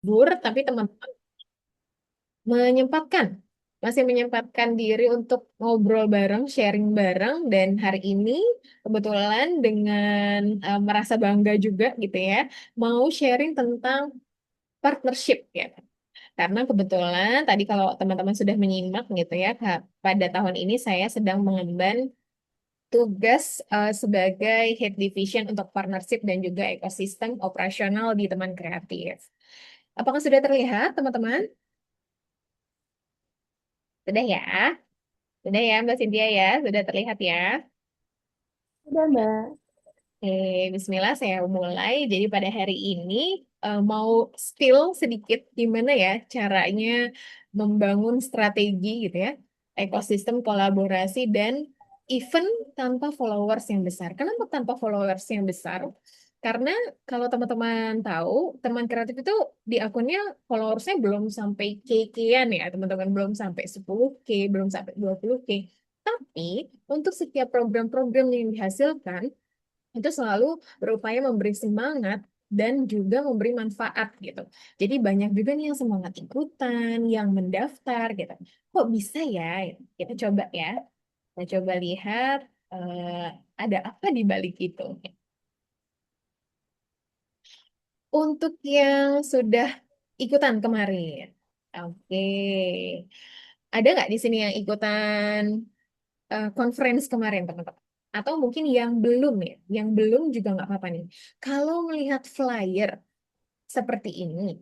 libur, tapi teman-teman menyempatkan, masih menyempatkan diri untuk ngobrol bareng, sharing bareng, dan hari ini kebetulan dengan merasa bangga juga gitu ya, mau sharing tentang partnership ya. Karena kebetulan tadi kalau teman-teman sudah menyimak gitu ya, pada tahun ini saya sedang mengemban tugas sebagai Head Division untuk partnership dan juga ekosistem operasional di teman kreatif. Apakah sudah terlihat, teman-teman? Sudah ya? Sudah ya, Mbak Cynthia ya? Sudah terlihat ya? Udah, Mbak. Oke, Bismillah saya mulai. Jadi pada hari ini mau spill sedikit gimana ya caranya membangun strategi gitu ya, ekosistem kolaborasi dan event tanpa followers yang besar. Kenapa tanpa followers yang besar? Karena kalau teman-teman tahu, teman kreatif itu di akunnya followersnya belum sampai K-an ya, teman-teman belum sampai 10K, belum sampai 20K. Tapi untuk setiap program-program yang dihasilkan, itu selalu berupaya memberi semangat dan juga memberi manfaat gitu. Jadi banyak juga nih yang semangat ikutan, yang mendaftar gitu. Kok bisa ya? Kita coba ya. Kita coba lihat ada apa di balik itu. Untuk yang sudah ikutan kemarin, oke. Ada nggak di sini yang ikutan conference kemarin, teman-teman? Atau mungkin yang belum ya, yang belum juga nggak apa-apa nih. Kalau melihat flyer seperti ini,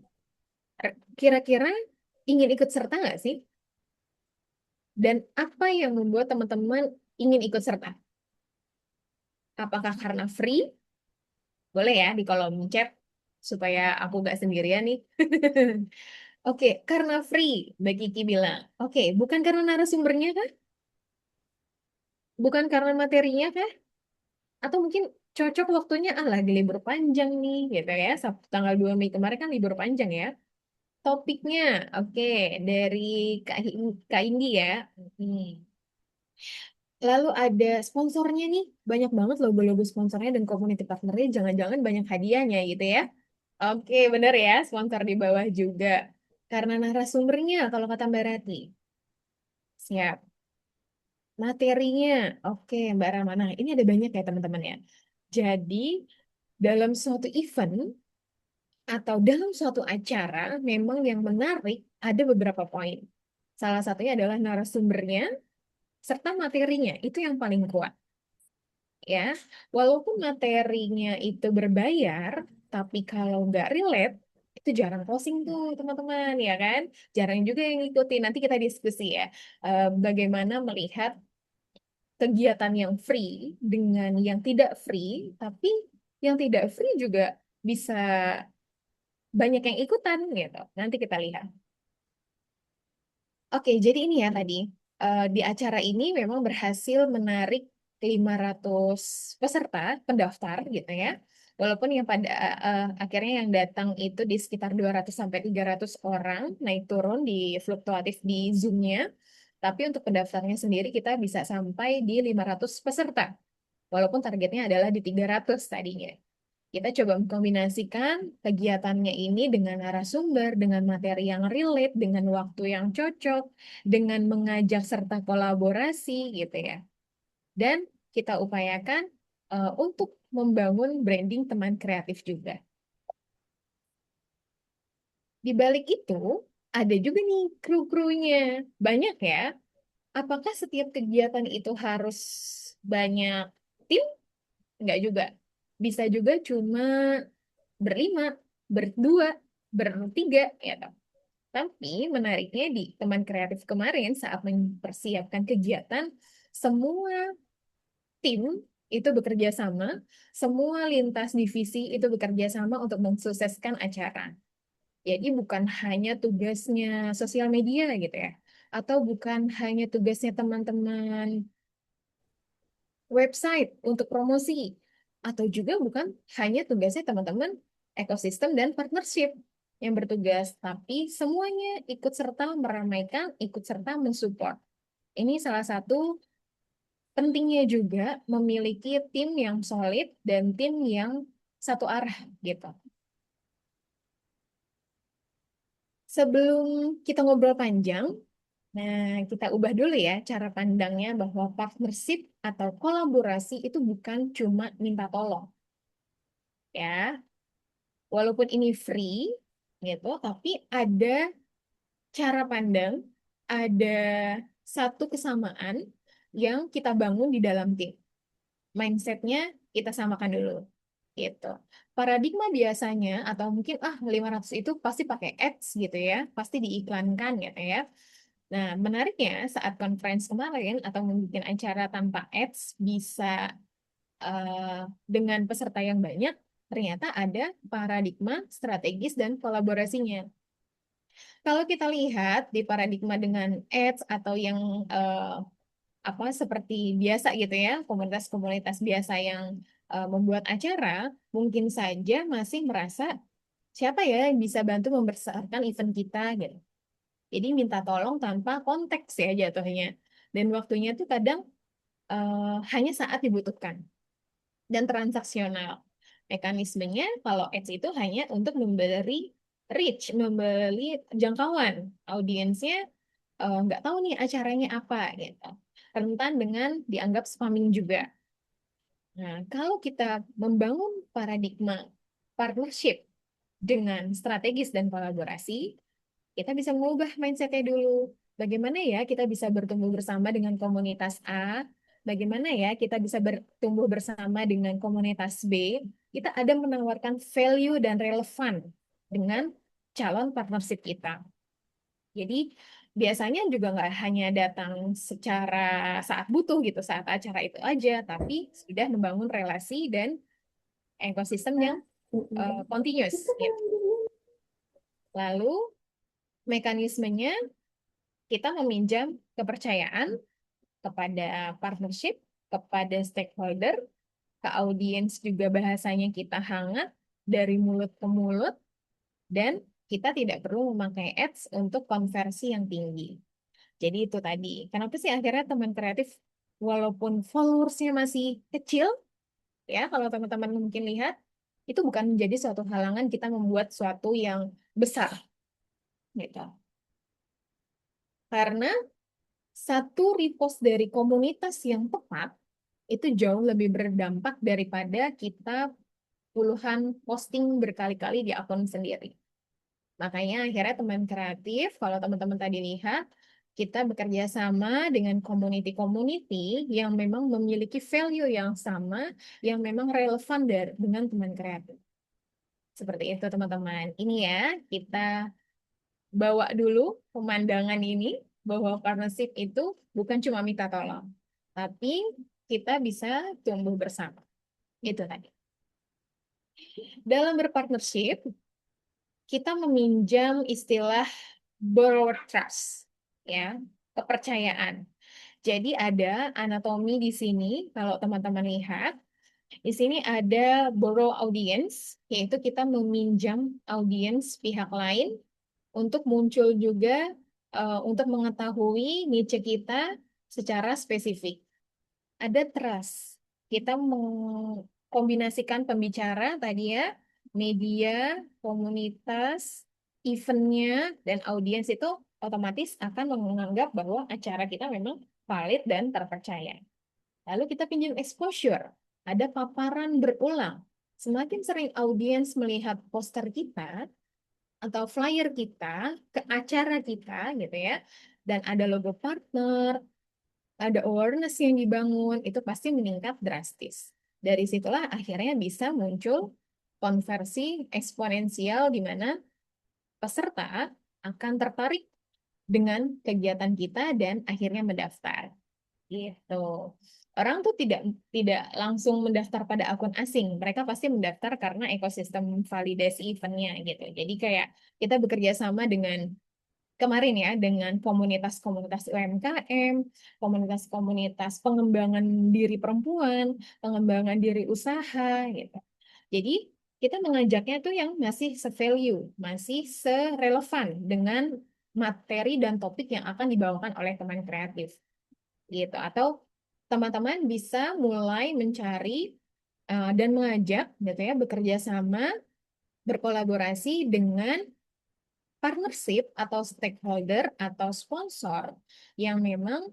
kira-kira ingin ikut serta nggak sih? Dan apa yang membuat teman-teman ingin ikut serta? Apakah karena free? Boleh ya di kolom chat supaya aku nggak sendirian nih. Oke, karena free, Mbak Kiki bilang. Oke, bukan karena narasumbernya kah? Bukan karena materinya kah? Atau mungkin cocok waktunya lagi libur panjang nih gitu ya. Sabtu tanggal 2 Mei kemarin kan libur panjang ya. Topiknya oke dari Kak Indi ya. Hmm. Lalu ada sponsornya nih. Banyak banget logo-logo sponsornya dan community partnernya. Jangan-jangan banyak hadiahnya gitu ya. Oke, bener ya. Sponsor di bawah juga. Karena narasumbernya kalau kata Mbak Rati. Siap. Materinya. Oke, Mbak Ramana. Ini ada banyak ya teman-teman ya. Jadi dalam suatu event atau dalam suatu acara memang yang menarik ada beberapa poin. Salah satunya adalah narasumbernya serta materinya itu yang paling kuat ya. Walaupun materinya itu berbayar, tapi kalau nggak relate itu jarang closing tuh teman-teman ya kan. Jarang juga yang ngikutin. Nanti kita diskusi ya bagaimana melihat kegiatan yang free dengan yang tidak free, tapi yang tidak free juga bisa banyak yang ikutan gitu. Nanti kita lihat. Oke, jadi ini ya tadi di acara ini memang berhasil menarik 500 peserta pendaftar gitu ya. Walaupun yang pada akhirnya yang datang itu di sekitar 200 sampai 300 orang, naik turun di fluktuatif di Zoom-nya. Tapi untuk pendaftarnya sendiri kita bisa sampai di 500 peserta. Walaupun targetnya adalah di 300 tadinya. Kita coba mengkombinasikan kegiatannya ini dengan narasumber, dengan materi yang relate, dengan waktu yang cocok, dengan mengajak serta kolaborasi gitu ya. Dan kita upayakan untuk membangun branding teman kreatif juga. Di balik itu, ada juga nih kru-krunya. Banyak ya. Apakah setiap kegiatan itu harus banyak tim? Enggak juga. Bisa juga cuma berlima, berdua, bertiga, ya toh. Tapi menariknya di teman kreatif kemarin saat mempersiapkan kegiatan, semua tim itu bekerja sama, semua lintas divisi itu bekerja sama untuk mensukseskan acara. Jadi bukan hanya tugasnya sosial media gitu ya, atau bukan hanya tugasnya teman-teman website untuk promosi, atau juga bukan hanya tugasnya teman-teman ekosistem dan partnership yang bertugas, tapi semuanya ikut serta meramaikan, ikut serta mensupport. Ini salah satu pentingnya juga memiliki tim yang solid dan tim yang satu arah gitu. Sebelum kita ngobrol panjang, nah kita ubah dulu ya cara pandangnya bahwa partnership atau kolaborasi itu bukan cuma minta tolong, ya. Walaupun ini free, gitu, tapi ada cara pandang, ada satu kesamaan yang kita bangun di dalam tim. Mindsetnya kita samakan dulu. Gitu. Paradigma biasanya, atau mungkin 500 itu pasti pakai ads gitu ya, pasti diiklankan gitu ya. Nah, menariknya saat conference kemarin atau mungkin acara tanpa ads bisa dengan peserta yang banyak, ternyata ada paradigma strategis dan kolaborasinya. Kalau kita lihat di paradigma dengan ads atau yang eh, seperti biasa gitu ya, komunitas-komunitas biasa yang membuat acara, mungkin saja masih merasa siapa ya yang bisa bantu membesarkan event kita gitu. Jadi minta tolong tanpa konteks ya jatuhnya. Dan waktunya tuh kadang hanya saat dibutuhkan dan transaksional. Mekanismenya kalau ads itu hanya untuk memberi reach, membeli jangkauan. Audiensnya nggak tahu nih acaranya apa gitu. Rentan dengan dianggap spamming juga. Nah, kalau kita membangun paradigma partnership dengan strategis dan kolaborasi, kita bisa mengubah mindsetnya dulu. Bagaimana ya kita bisa bertumbuh bersama dengan komunitas A? Bagaimana ya kita bisa bertumbuh bersama dengan komunitas B? Kita ada menawarkan value dan relevan dengan calon partnership kita. Jadi biasanya juga nggak hanya datang secara saat butuh gitu, saat acara itu aja, tapi sudah membangun relasi dan ekosistem yang Mm-mm. continuous gitu. Lalu mekanismenya kita meminjam kepercayaan kepada partnership, kepada stakeholder, ke audiens juga bahasanya kita hangat dari mulut ke mulut, dan kita tidak perlu memakai ads untuk konversi yang tinggi. Jadi itu tadi. Kenapa sih akhirnya teman kreatif walaupun followersnya masih kecil, ya kalau teman-teman mungkin lihat, itu bukan menjadi suatu halangan kita membuat suatu yang besar, gitu. Karena satu repost dari komunitas yang tepat itu jauh lebih berdampak daripada kita puluhan posting berkali-kali di akun sendiri. Makanya akhirnya teman kreatif, kalau teman-teman tadi lihat, kita bekerja sama dengan community-community yang memang memiliki value yang sama, yang memang relevan dengan teman kreatif. Seperti itu teman-teman. Ini ya, kita bawa dulu pemandangan ini, bahwa partnership itu bukan cuma minta tolong, tapi kita bisa tumbuh bersama. Itu tadi. Dalam berpartnership, kita meminjam istilah borrower trust, ya, kepercayaan. Jadi ada anatomi di sini, kalau teman-teman lihat, di sini ada borrow audience, yaitu kita meminjam audiens pihak lain untuk muncul juga untuk mengetahui niche kita secara spesifik. Ada trust. Kita mengkombinasikan pembicara tadi ya, media, komunitas, eventnya, dan audiens itu otomatis akan menganggap bahwa acara kita memang valid dan terpercaya. Lalu kita pinjam exposure. Ada paparan berulang. Semakin sering audiens melihat poster kita atau flyer kita ke acara kita gitu ya, dan ada logo partner, ada awareness yang dibangun, itu pasti meningkat drastis. Dari situlah akhirnya bisa muncul konversi eksponensial di mana peserta akan tertarik dengan kegiatan kita dan akhirnya mendaftar. Gitu. Orang tuh tidak tidak langsung mendaftar pada akun asing. Mereka pasti mendaftar karena ekosistem validasi eventnya gitu. Jadi kayak kita bekerja sama dengan kemarin ya dengan komunitas-komunitas UMKM, komunitas-komunitas pengembangan diri perempuan, pengembangan diri usaha gitu. Jadi kita mengajaknya tuh yang masih se-value, masih serelevan dengan materi dan topik yang akan dibawakan oleh teman kreatif gitu. Atau teman-teman bisa mulai mencari dan mengajak gitu ya bekerja sama, berkolaborasi dengan partnership atau stakeholder atau sponsor yang memang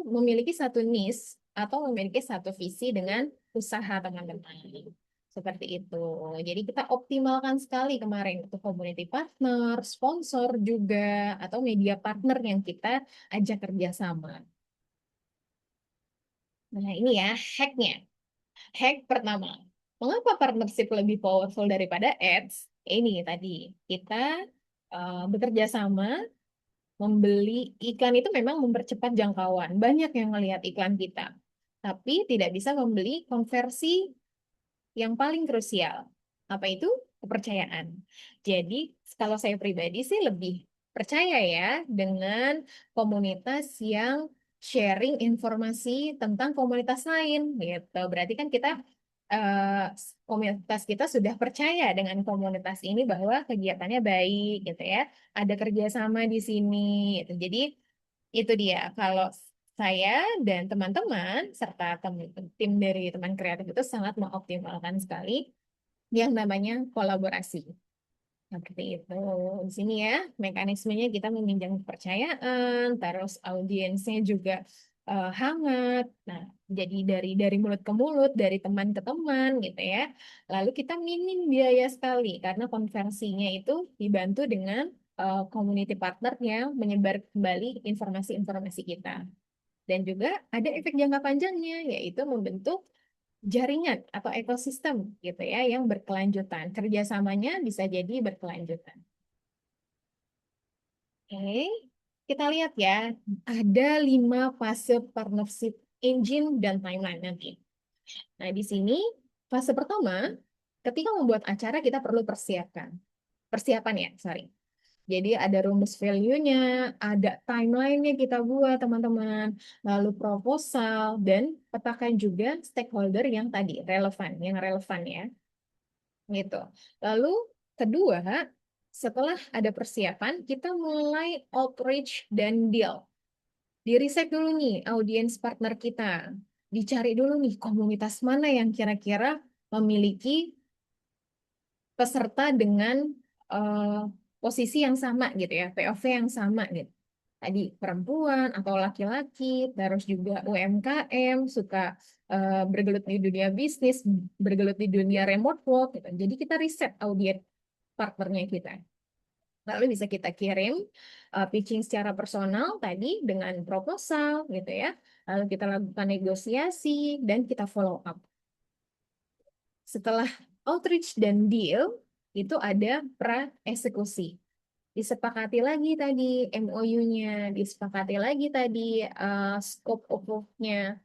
memiliki satu niche atau memiliki satu visi dengan usaha teman-teman. Seperti itu. Jadi kita optimalkan sekali kemarin untuk community partner, sponsor juga, atau media partner yang kita ajak kerjasama. Nah ini ya hacknya. Hack pertama. Mengapa partnership lebih powerful daripada ads? Ini tadi kita bekerja sama membeli iklan itu memang mempercepat jangkauan. Banyak yang melihat iklan kita, tapi tidak bisa membeli konversi yang paling krusial. Apa itu? Kepercayaan. Jadi, kalau saya pribadi sih lebih percaya ya dengan komunitas yang sharing informasi tentang komunitas lain gitu. Berarti kan kita eh, komunitas kita sudah percaya dengan komunitas ini bahwa kegiatannya baik gitu ya. Ada kerjasama di sini gitu. Jadi itu dia. Kalau saya dan teman-teman serta tim dari teman kreatif itu sangat mengoptimalkan sekali yang namanya kolaborasi. Seperti itu. Di sini ya, mekanismenya kita meminjam kepercayaan, terus audiensnya juga hangat. Nah, jadi dari mulut ke mulut, dari teman ke teman gitu ya. Lalu kita minim biaya sekali karena konversinya itu dibantu dengan community partner yang menyebar kembali informasi-informasi kita. Dan juga ada efek jangka panjangnya, yaitu membentuk jaringan atau ekosistem gitu ya yang berkelanjutan. Kerjasamanya bisa jadi berkelanjutan. Oke, kita lihat ya, ada 5 fase partnership engine dan timeline nanti. Nah, di sini fase pertama, ketika membuat acara kita perlu persiapan ya, sorry. Jadi ada rumus value-nya, ada timeline-nya kita buat teman-teman, lalu proposal, dan petakan juga stakeholder yang tadi yang relevan ya, gitu. Lalu kedua, setelah ada persiapan, kita mulai outreach dan deal. Di-riset dulu nih audiens partner kita, dicari dulu nih komunitas mana yang kira-kira memiliki peserta dengan eh, posisi yang sama gitu ya, POV yang sama gitu. Tadi perempuan atau laki-laki, terus juga UMKM, suka bergelut di dunia bisnis, bergelut di dunia remote work gitu. Jadi kita riset audiens partnernya kita. Lalu bisa kita kirim pitching secara personal tadi dengan proposal gitu ya. Lalu kita lakukan negosiasi dan kita follow up. Setelah outreach dan deal, itu ada pra-eksekusi. Disepakati lagi tadi MOU-nya, disepakati lagi tadi scope of work-nya.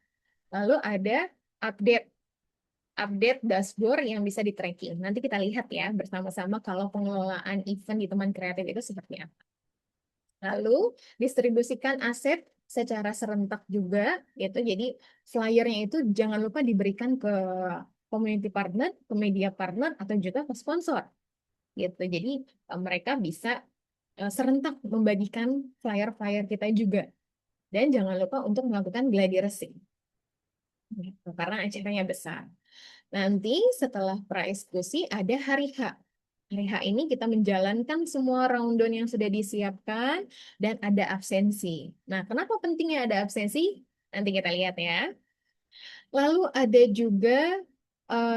Lalu ada update update dashboard yang bisa di-tracking. Nanti kita lihat ya bersama-sama kalau pengelolaan event di teman kreatif itu seperti apa. Lalu distribusikan aset secara serentak juga, gitu. Jadi flyernya itu jangan lupa diberikan ke community partner, ke media partner, atau juga ke sponsor, gitu. Jadi mereka bisa serentak membagikan flyer-flyer kita juga. Dan jangan lupa untuk melakukan gladi racing, gitu, karena acaranya besar. Nanti setelah praeksekusi ada hari H. Hari H ini kita menjalankan semua rundown yang sudah disiapkan dan ada absensi. Nah, kenapa pentingnya ada absensi? Nanti kita lihat ya. Lalu ada juga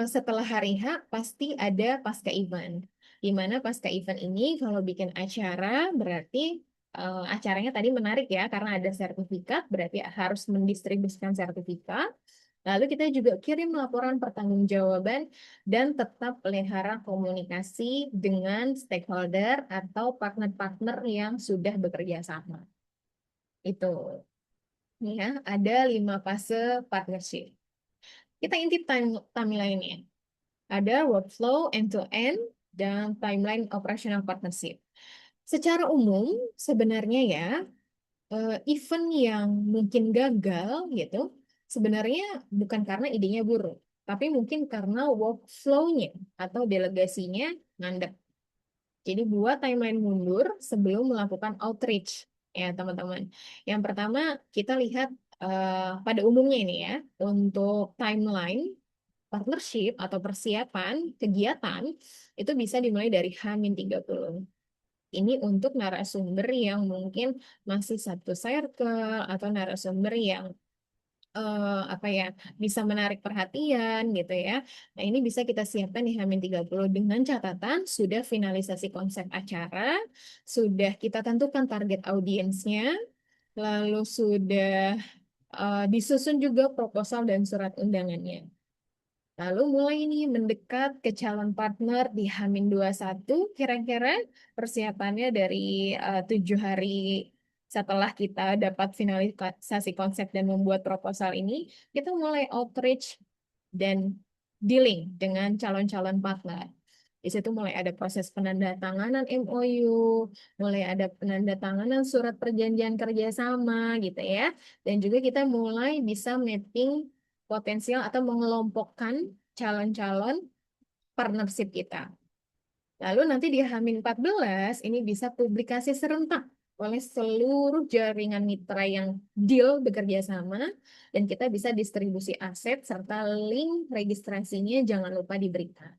setelah hari H pasti ada pasca event. Di mana pasca event ini kalau bikin acara berarti acaranya tadi menarik ya karena ada sertifikat, berarti harus mendistribusikan sertifikat. Lalu kita juga kirim laporan pertanggungjawaban dan tetap pelihara komunikasi dengan stakeholder atau partner-partner yang sudah bekerja sama. Itu ya, ada 5 fase partnership. Kita intip timeline-nya. Ada workflow end-to-end dan timeline operational partnership. Secara umum, sebenarnya ya, event yang mungkin gagal gitu, sebenarnya bukan karena idenya buruk, tapi mungkin karena workflow-nya atau delegasinya mandek. Jadi buat timeline mundur sebelum melakukan outreach ya teman-teman. Yang pertama kita lihat pada umumnya ini ya, untuk timeline partnership atau persiapan kegiatan itu bisa dimulai dari H-30. Ini untuk narasumber yang mungkin masih satu circle atau narasumber yang apa ya, bisa menarik perhatian gitu ya. Nah, ini bisa kita siapkan di H-30 dengan catatan sudah finalisasi konsep acara, sudah kita tentukan target audiensnya, lalu sudah disusun juga proposal dan surat undangannya. Lalu mulai ini mendekat ke calon partner di H-21, kira-kira persiapannya dari 7 hari setelah kita dapat finalisasi konsep dan membuat proposal ini, kita mulai outreach dan dealing dengan calon-calon partner. Di situ mulai ada proses penandatanganan MOU, mulai ada penandatanganan surat perjanjian kerjasama gitu ya. Dan juga kita mulai bisa mapping potensial atau mengelompokkan calon-calon partnership kita. Lalu nanti di H-14 ini bisa publikasi serentak oleh seluruh jaringan mitra yang deal bekerja sama dan kita bisa distribusi aset serta link registrasinya jangan lupa diberikan.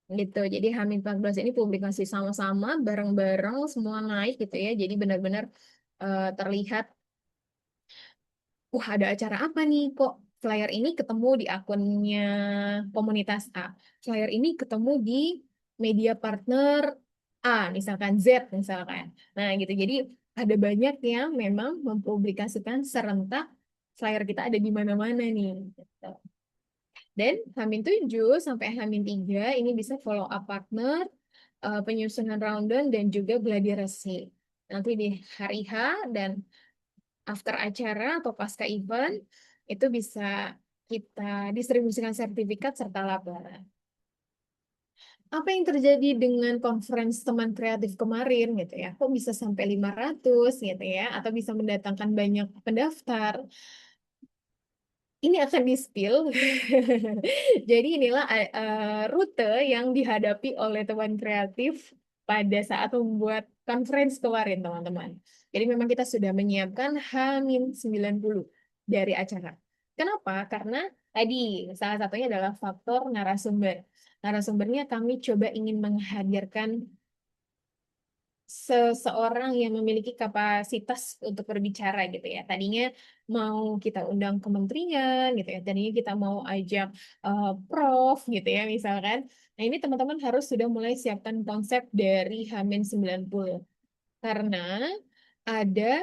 Gitu. Jadi H-14 ini publikasi sama-sama bareng-bareng semua naik gitu ya. Jadi benar-benar terlihat ada acara apa nih? Kok flyer ini ketemu di akunnya komunitas A, flyer ini ketemu di media partner A, misalkan Z, misalkan. Nah, gitu. Jadi ada banyak yang memang mempublikasikan serentak flyer kita ada di mana-mana nih. Gitu. Dan H-7 sampai H-3 ini bisa follow up partner, penyusunan rundown, dan juga gladi resik. Nanti di hari H dan after acara atau pasca event itu bisa kita distribusikan sertifikat serta laporan. Apa yang terjadi dengan conference teman kreatif kemarin gitu ya? Kok bisa sampai 500 gitu ya? Atau bisa mendatangkan banyak pendaftar? Ini akan di-spill. Jadi inilah rute yang dihadapi oleh teman kreatif pada saat membuat conference kemarin, teman-teman. Jadi memang kita sudah menyiapkan H-90 dari acara. Kenapa? Karena tadi salah satunya adalah faktor narasumber. Narasumbernya kami coba ingin menghadirkan seseorang yang memiliki kapasitas untuk berbicara gitu ya. Tadinya mau kita undang kementerian gitu ya. Tadinya kita mau ajak prof gitu ya misalkan. Nah, ini teman-teman harus sudah mulai siapkan konsep dari H-90. Karena ada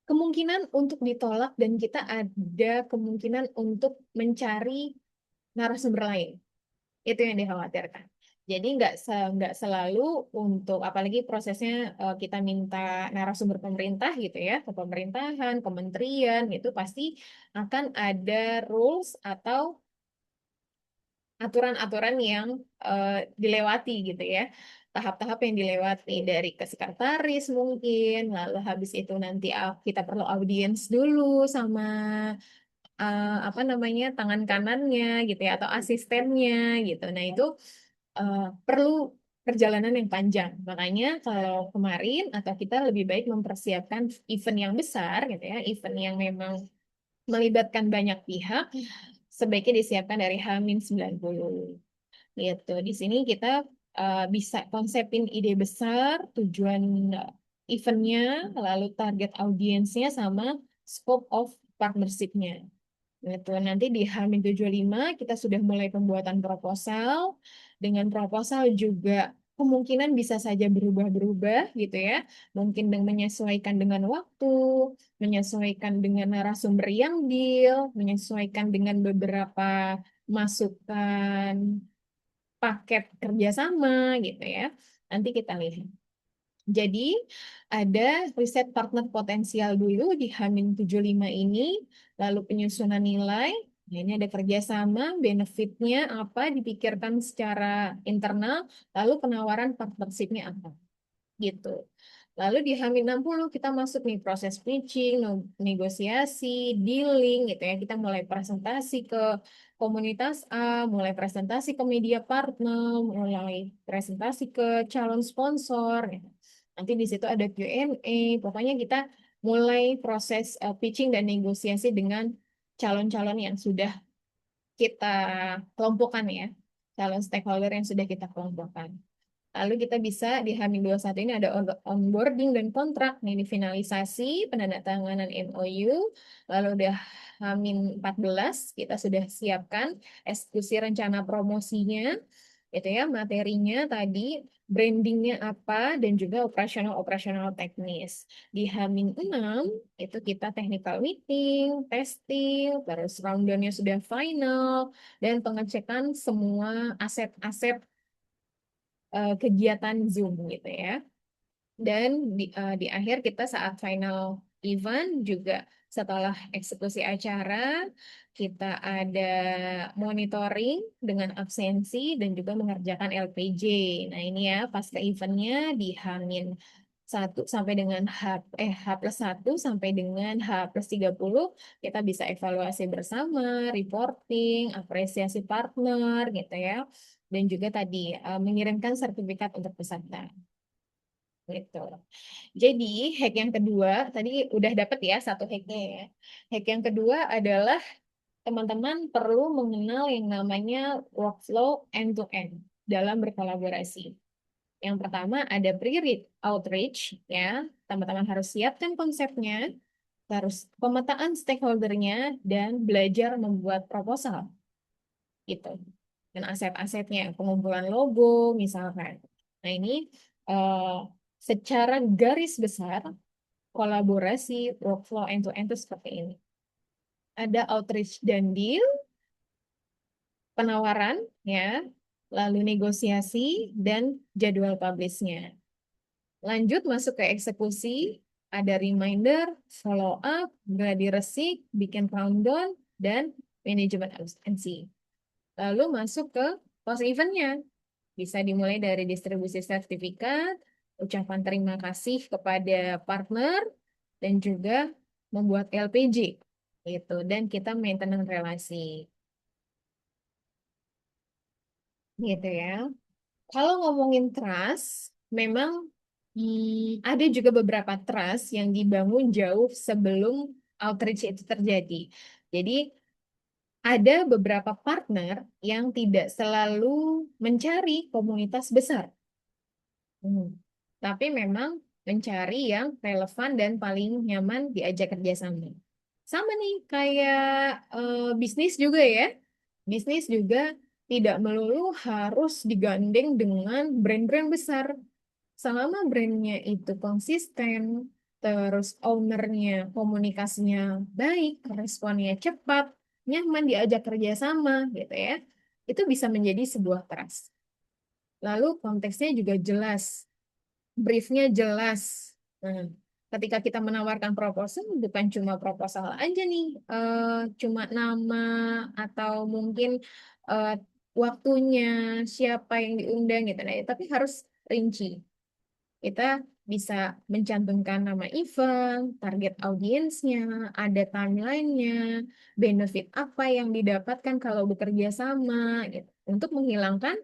kemungkinan untuk ditolak dan kita ada kemungkinan untuk mencari narasumber lain. Itu yang dikhawatirkan. Jadi nggak selalu untuk apalagi prosesnya kita minta narasumber pemerintah gitu ya ke pemerintahan, kementerian itu pasti akan ada rules atau aturan-aturan yang dilewati gitu ya. Tahap-tahap yang dilewati dari ke sekretaris mungkin, lalu habis itu nanti kita perlu audiens dulu sama apa namanya tangan kanannya gitu ya atau asistennya gitu. Nah itu perlu perjalanan yang panjang. Makanya kalau kemarin atau kita lebih baik mempersiapkan event yang besar gitu ya, event yang memang melibatkan banyak pihak, sebaiknya disiapkan dari H-90 gitu. Di sini kita bisa konsepin ide besar, tujuan eventnya, lalu target audiensnya sama scope of partnership-nya. Gitu. Nanti di H-75 kita sudah mulai pembuatan proposal. Dengan proposal juga kemungkinan bisa saja berubah-berubah gitu ya. Mungkin menyesuaikan dengan waktu, menyesuaikan dengan narasumber yang deal, menyesuaikan dengan beberapa masukan paket kerjasama gitu ya. Nanti kita lihat. Jadi ada riset partner potensial dulu di H-75 ini, lalu penyusunan nilai. Nah, ini ada kerjasama, benefitnya apa, dipikirkan secara internal, lalu penawaran partnershipnya apa, gitu. Lalu di H-60 kita masuk nih proses pitching, negosiasi, dealing gitu ya. Kita mulai presentasi ke komunitas A, mulai presentasi ke media partner, mulai presentasi ke calon sponsor gitu. Nanti di situ ada Q&A. Pokoknya kita mulai proses pitching dan negosiasi dengan calon-calon yang sudah kita kelompokkan ya. Calon stakeholder yang sudah kita kelompokkan. Lalu kita bisa di H-21 ini ada onboarding dan kontrak. Nih, di finalisasi, penandatanganan MOU. Lalu udah H-14, kita sudah siapkan eksekusi rencana promosinya. Itu ya, materinya tadi, brandingnya apa, dan juga operasional-operasional teknis. Di H-6, itu kita technical meeting, testing, terus rundown-nya sudah final, dan pengecekan semua aset-aset kegiatan Zoom gitu ya. Dan di akhir kita saat final event juga setelah eksekusi acara, kita ada monitoring dengan absensi dan juga mengerjakan LPJ. Nah ini ya pas ke eventnya di Hamin 1 sampai dengan H+1 sampai dengan H+30 kita bisa evaluasi bersama, reporting, apresiasi partner gitu ya. Dan juga tadi mengirimkan sertifikat untuk peserta. Gitu. Jadi, hack yang kedua, tadi udah dapet ya satu hacknya ya. Hack yang kedua adalah teman-teman perlu mengenal yang namanya workflow end-to-end dalam berkolaborasi. Yang pertama ada pre-read outreach, ya. Teman-teman harus siapkan konsepnya, harus pemetaan stakeholdernya, dan belajar membuat proposal, gitu. Dan aset-asetnya, pengumpulan logo, misalkan. Nah, ini eh, secara garis besar kolaborasi workflow end-to-end itu seperti ini. Ada outreach dan deal, penawaran, ya, lalu negosiasi, dan jadwal publishnya. Lanjut masuk ke eksekusi, ada reminder, follow up, gladi resik, bikin countdown, dan manajemen absensi. Lalu masuk ke post eventnya. Bisa dimulai dari distribusi sertifikat, ucapan terima kasih kepada partner, dan juga membuat LPJ gitu. Dan kita maintenance relasi gitu ya. Kalau ngomongin trust, memang ada juga beberapa trust yang dibangun jauh sebelum outreach itu terjadi. Jadi ada beberapa partner yang tidak selalu mencari komunitas besar. Hmm. Tapi memang mencari yang relevan dan paling nyaman diajak kerjasama. Sama nih, kayak bisnis juga ya. Bisnis juga tidak melulu harus digandeng dengan brand-brand besar. Selama brandnya itu konsisten, terus ownernya komunikasinya baik, responnya cepat, nyaman diajak kerjasama gitu ya, itu bisa menjadi sebuah trust. Lalu konteksnya juga jelas, briefnya jelas. Nah, ketika kita menawarkan proposal, bukan cuma proposal aja nih, cuma nama atau mungkin eh, waktunya, siapa yang diundang gitu. Nah, tapi harus rinci. Kita bisa mencantumkan nama event, target audiensnya, ada timelinenya, benefit apa yang didapatkan kalau bekerja sama, gitu. Untuk menghilangkan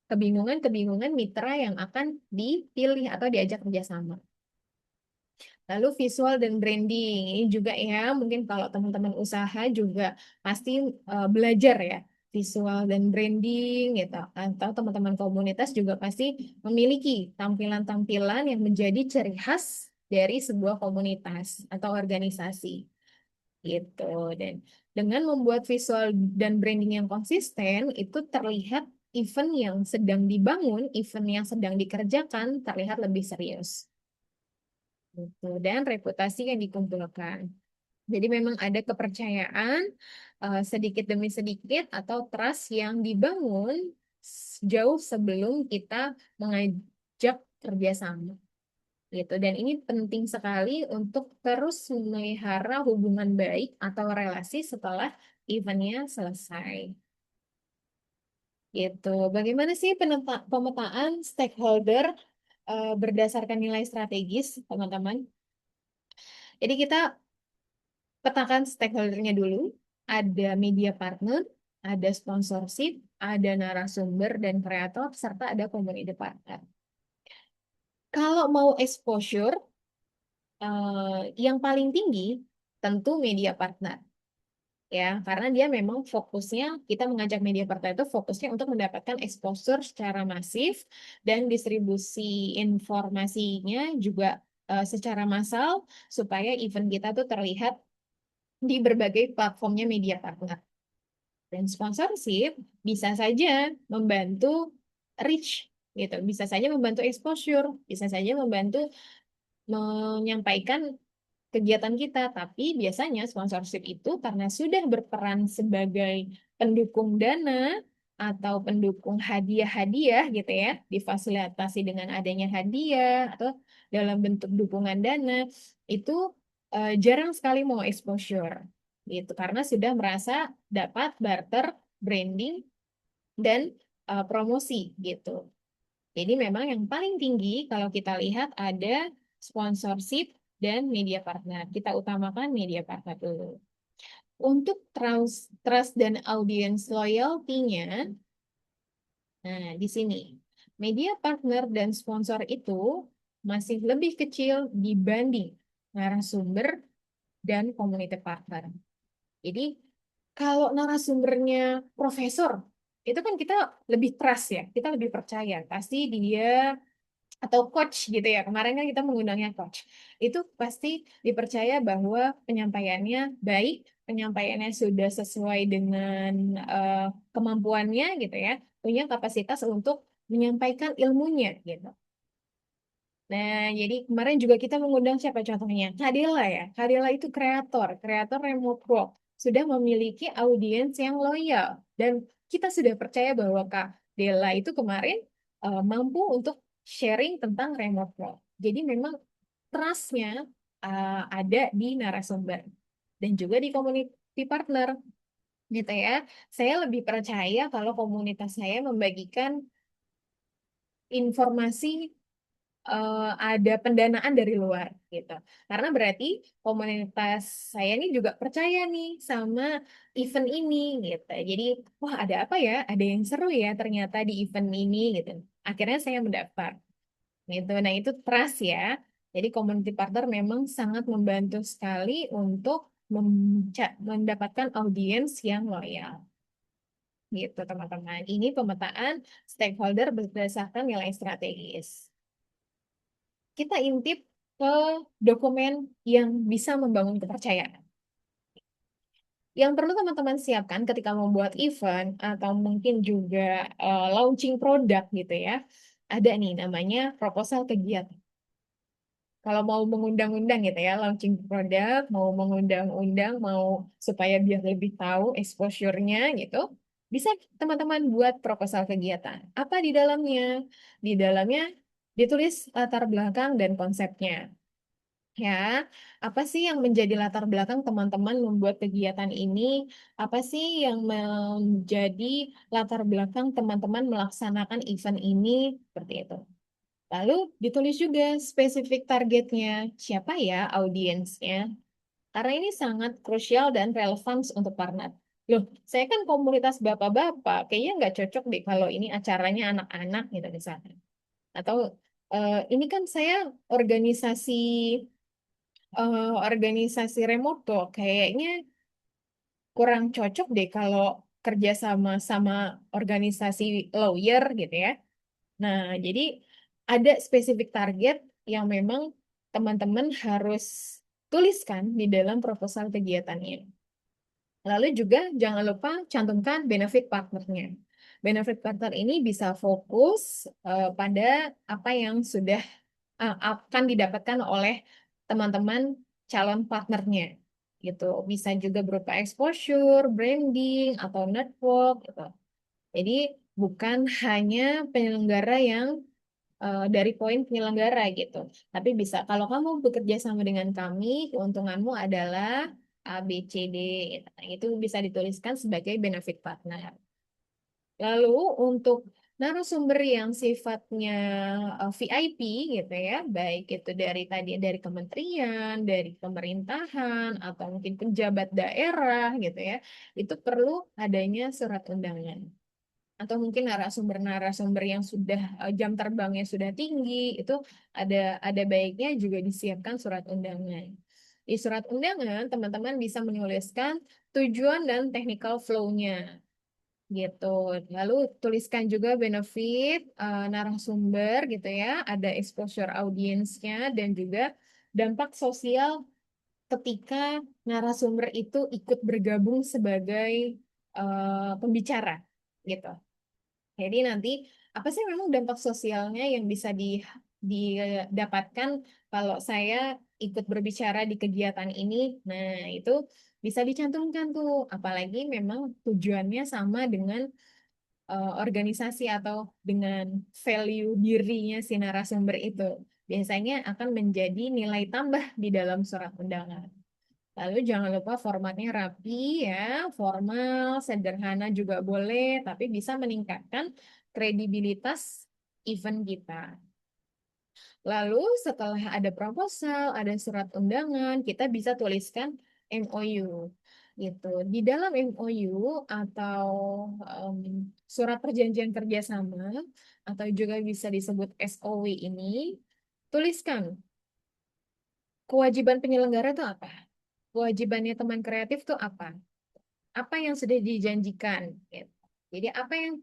kebingungan-kebingungan mitra yang akan dipilih atau diajak kerjasama. Lalu visual dan branding ini juga ya, mungkin kalau teman-teman usaha juga pasti belajar ya visual dan branding gitu. Atau teman-teman komunitas juga pasti memiliki tampilan-tampilan yang menjadi ciri khas dari sebuah komunitas atau organisasi gitu. Dan dengan membuat visual dan branding yang konsisten, itu terlihat event yang sedang dibangun, event yang sedang dikerjakan terlihat lebih serius. Gitu. Dan reputasi yang dikumpulkan. Jadi memang ada kepercayaan sedikit demi sedikit atau trust yang dibangun jauh sebelum kita mengajak kerjasama. Gitu. Dan ini penting sekali untuk terus memelihara hubungan baik atau relasi setelah eventnya selesai. Gitu. Bagaimana sih pemetaan stakeholder berdasarkan nilai strategis, teman-teman? Jadi kita petakan stakeholdernya dulu. Ada media partner, ada sponsorship, ada narasumber dan kreator, serta ada community partner. Kalau mau exposure, yang paling tinggi tentu media partner. ya, karena dia memang fokusnya, kita mengajak media partner itu fokusnya untuk mendapatkan exposure secara masif dan distribusi informasinya juga secara massal supaya event kita tuh terlihat di berbagai platformnya media partner. Dan sponsorship bisa saja membantu reach gitu, bisa saja membantu exposure, bisa saja membantu menyampaikan kegiatan kita, tapi biasanya sponsorship itu karena sudah berperan sebagai pendukung dana atau pendukung hadiah-hadiah gitu ya, difasilitasi dengan adanya hadiah atau dalam bentuk dukungan dana, itu jarang sekali mau exposure gitu karena sudah merasa dapat barter branding dan promosi gitu. Jadi memang yang paling tinggi kalau kita lihat ada sponsorship dan media partner. Kita utamakan media partner dulu. Untuk trust dan audience loyalty-nya, nah di sini media partner dan sponsor itu masih lebih kecil dibanding narasumber dan community partner. Jadi kalau narasumbernya profesor, itu kan kita lebih trust ya, kita lebih percaya. Pasti dia atau coach gitu ya. Kemarin kan kita mengundangnya coach. Itu pasti dipercaya bahwa penyampaiannya baik, penyampaiannya sudah sesuai dengan eh, kemampuannya gitu ya, punya kapasitas untuk menyampaikan ilmunya gitu. Nah, jadi kemarin juga kita mengundang siapa contohnya? Kadela ya. Kadela itu kreator remote work. Sudah memiliki audiens yang loyal. Dan kita sudah percaya bahwa Kak Dela itu kemarin mampu untuk sharing tentang remote work. Jadi memang trust-nya ada di narasumber. Dan juga di community partner gitu ya. Saya lebih percaya kalau komunitas saya membagikan informasi ada pendanaan dari luar gitu. Karena berarti komunitas saya ini juga percaya nih sama event ini gitu. Jadi, wah ada apa ya? Ada yang seru ya ternyata di event ini gitu. Akhirnya saya mendaftar gitu. Nah, itu trust ya. Jadi community partner memang sangat membantu sekali untuk mendapatkan audiens yang loyal. Gitu, teman-teman. Ini pemetaan stakeholder berdasarkan nilai strategis. Kita intip ke dokumen yang bisa membangun kepercayaan. Yang perlu teman-teman siapkan ketika membuat event atau mungkin juga launching produk gitu ya. Ada nih namanya proposal kegiatan. Kalau mau mengundang-undang gitu ya, launching produk, mau mengundang-undang, mau supaya biar lebih tahu exposure-nya gitu, bisa teman-teman buat proposal kegiatan. Apa di dalamnya? Di dalamnya ditulis latar belakang dan konsepnya. Ya, apa sih yang menjadi latar belakang teman-teman membuat kegiatan ini? Apa sih yang menjadi latar belakang teman-teman melaksanakan event ini? Seperti itu. Lalu ditulis juga spesifik targetnya. Siapa ya audiensnya? Karena ini sangat krusial dan relevan untuk partner. Loh, saya kan komunitas bapak-bapak, kayaknya nggak cocok deh kalau ini acaranya anak-anak gitu misalnya. Atau ini kan saya organisasi organisasi remote tuh kayaknya kurang cocok deh kalau kerja sama sama organisasi lawyer gitu ya. Nah, jadi ada spesifik target yang memang teman-teman harus tuliskan di dalam proposal kegiatannya. Lalu juga jangan lupa cantumkan benefit partnernya. Benefit partner ini bisa fokus pada apa yang sudah akan didapatkan oleh teman-teman calon partnernya gitu. Bisa juga berupa exposure, branding, atau network gitu. Jadi bukan hanya penyelenggara yang dari poin penyelenggara gitu. Tapi bisa kalau kamu bekerja sama dengan kami, keuntunganmu adalah A, B, C, D gitu. Nah, itu bisa dituliskan sebagai benefit partner. Lalu untuk narasumber yang sifatnya VIP gitu ya, baik itu dari tadi dari kementerian, dari pemerintahan, atau mungkin pejabat daerah gitu ya, itu perlu adanya surat undangan. Atau mungkin narasumber-narasumber yang sudah jam terbangnya sudah tinggi, itu ada baiknya juga disiapkan surat undangan. Di surat undangan, teman-teman bisa menuliskan tujuan dan technical flow-nya gitu. Lalu tuliskan juga benefit narasumber gitu ya, ada exposure audiensnya dan juga dampak sosial ketika narasumber itu ikut bergabung sebagai pembicara gitu. Jadi nanti apa sih memang dampak sosialnya yang bisa didapatkan kalau saya ikut berbicara di kegiatan ini? Nah, itu bisa dicantumkan tuh. Apalagi memang tujuannya sama dengan organisasi atau dengan value dirinya si narasumber itu. Biasanya akan menjadi nilai tambah di dalam surat undangan. Lalu jangan lupa formatnya rapi ya, formal, sederhana juga boleh, tapi bisa meningkatkan kredibilitas event kita. Lalu setelah ada proposal, ada surat undangan, kita bisa tuliskan MOU gitu. Di dalam MOU atau surat perjanjian kerjasama atau juga bisa disebut SOW ini, tuliskan kewajiban penyelenggara itu apa? Kewajibannya teman kreatif itu apa? Apa yang sudah dijanjikan gitu. Jadi apa yang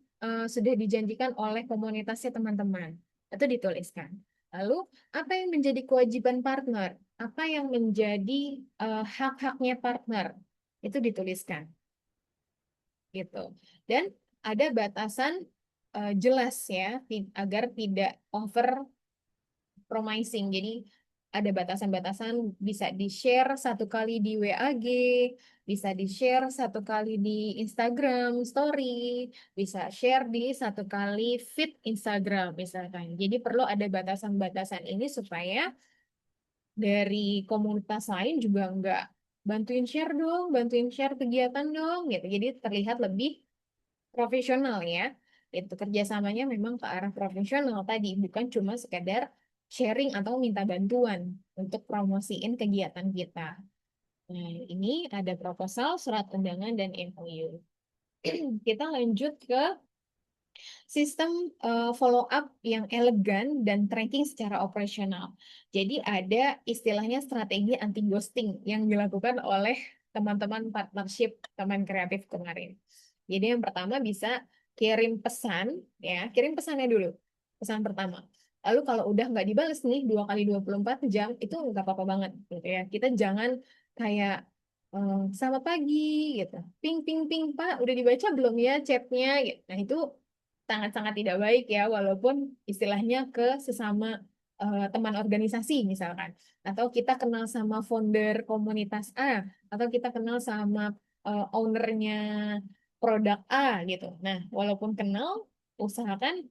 sudah dijanjikan oleh komunitasnya teman-teman itu dituliskan. Lalu apa yang menjadi kewajiban partner, apa yang menjadi hak-haknya partner itu dituliskan gitu. Dan ada batasan jelas ya agar tidak over promising. Jadi ada batasan-batasan bisa di-share satu kali di WAG, bisa di-share satu kali di Instagram Story, bisa share di satu kali feed Instagram misalkan. Jadi perlu ada batasan-batasan ini supaya dari komunitas lain juga nggak bantuin share dong, bantuin share kegiatan dong gitu. Jadi terlihat lebih profesional ya. Itu kerjasamanya memang ke arah profesional tadi, bukan cuma sekedar sharing atau minta bantuan untuk promosiin kegiatan kita. Nah, ini ada proposal, surat undangan, dan MOU. Kita lanjut ke sistem follow up yang elegan dan tracking secara operasional. Jadi ada istilahnya strategi anti ghosting yang dilakukan oleh teman-teman partnership teman kreatif kemarin. Jadi yang pertama bisa kirim pesan, ya kirim pesannya dulu, pesan pertama. Lalu kalau udah nggak dibales nih 2 kali 24 jam itu nggak apa-apa banget, gitu ya. Kita jangan kayak selamat pagi gitu, ping ping ping Pak, udah dibaca belum ya chatnya? Gitu. Nah itu sangat-sangat tidak baik ya, walaupun istilahnya ke sesama teman organisasi misalkan, atau kita kenal sama founder komunitas A, atau kita kenal sama ownernya produk A gitu. Nah, walaupun kenal, usahakan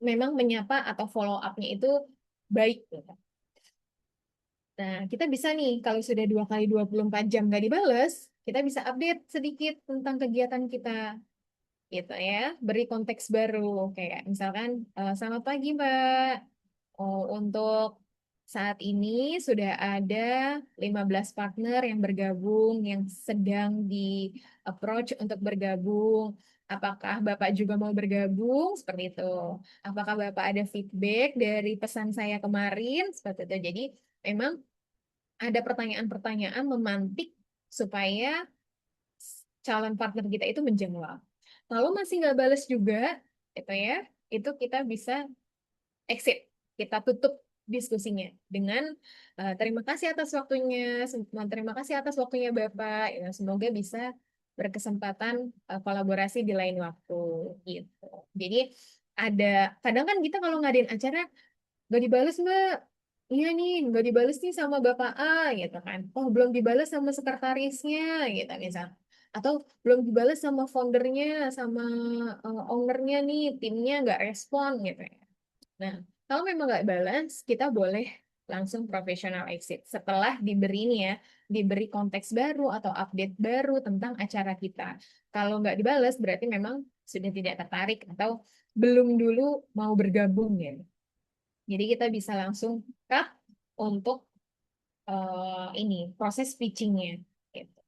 memang menyapa atau follow up-nya itu baik gitu. Nah, kita bisa nih, kalau sudah 2 kali 24 jam nggak dibales, kita bisa update sedikit tentang kegiatan kita gitu ya, beri konteks baru kayak misalkan selamat pagi Mbak. Oh, untuk saat ini sudah ada 15 partner yang bergabung yang sedang di approach untuk bergabung. Apakah Bapak juga mau bergabung seperti itu? Apakah Bapak ada feedback dari pesan saya kemarin seperti itu? Jadi memang ada pertanyaan-pertanyaan memantik supaya calon partner kita itu menjawab. Kalau masih nggak balas juga, itu ya, itu kita bisa exit, kita tutup diskusinya dengan terima kasih atas waktunya, terima kasih atas waktunya Bapak. Ya, semoga bisa berkesempatan kolaborasi di lain waktu gitu. Jadi ada kadang kan kita kalau ngadain acara nggak dibales Mbak. Iya nih, nggak dibales nih sama Bapak A gitu kan. Oh, belum dibales sama sekretarisnya gitu misal. Atau belum dibales sama foundernya, sama ownernya nih, timnya nggak respon gitu ya. Nah, kalau memang nggak balance, kita boleh langsung professional exit. Setelah diberi ini ya, diberi konteks baru atau update baru tentang acara kita. Kalau nggak dibales, berarti memang sudah tidak tertarik atau belum dulu mau bergabung ya. Jadi kita bisa langsung cut untuk ini proses pitchingnya. Gitu.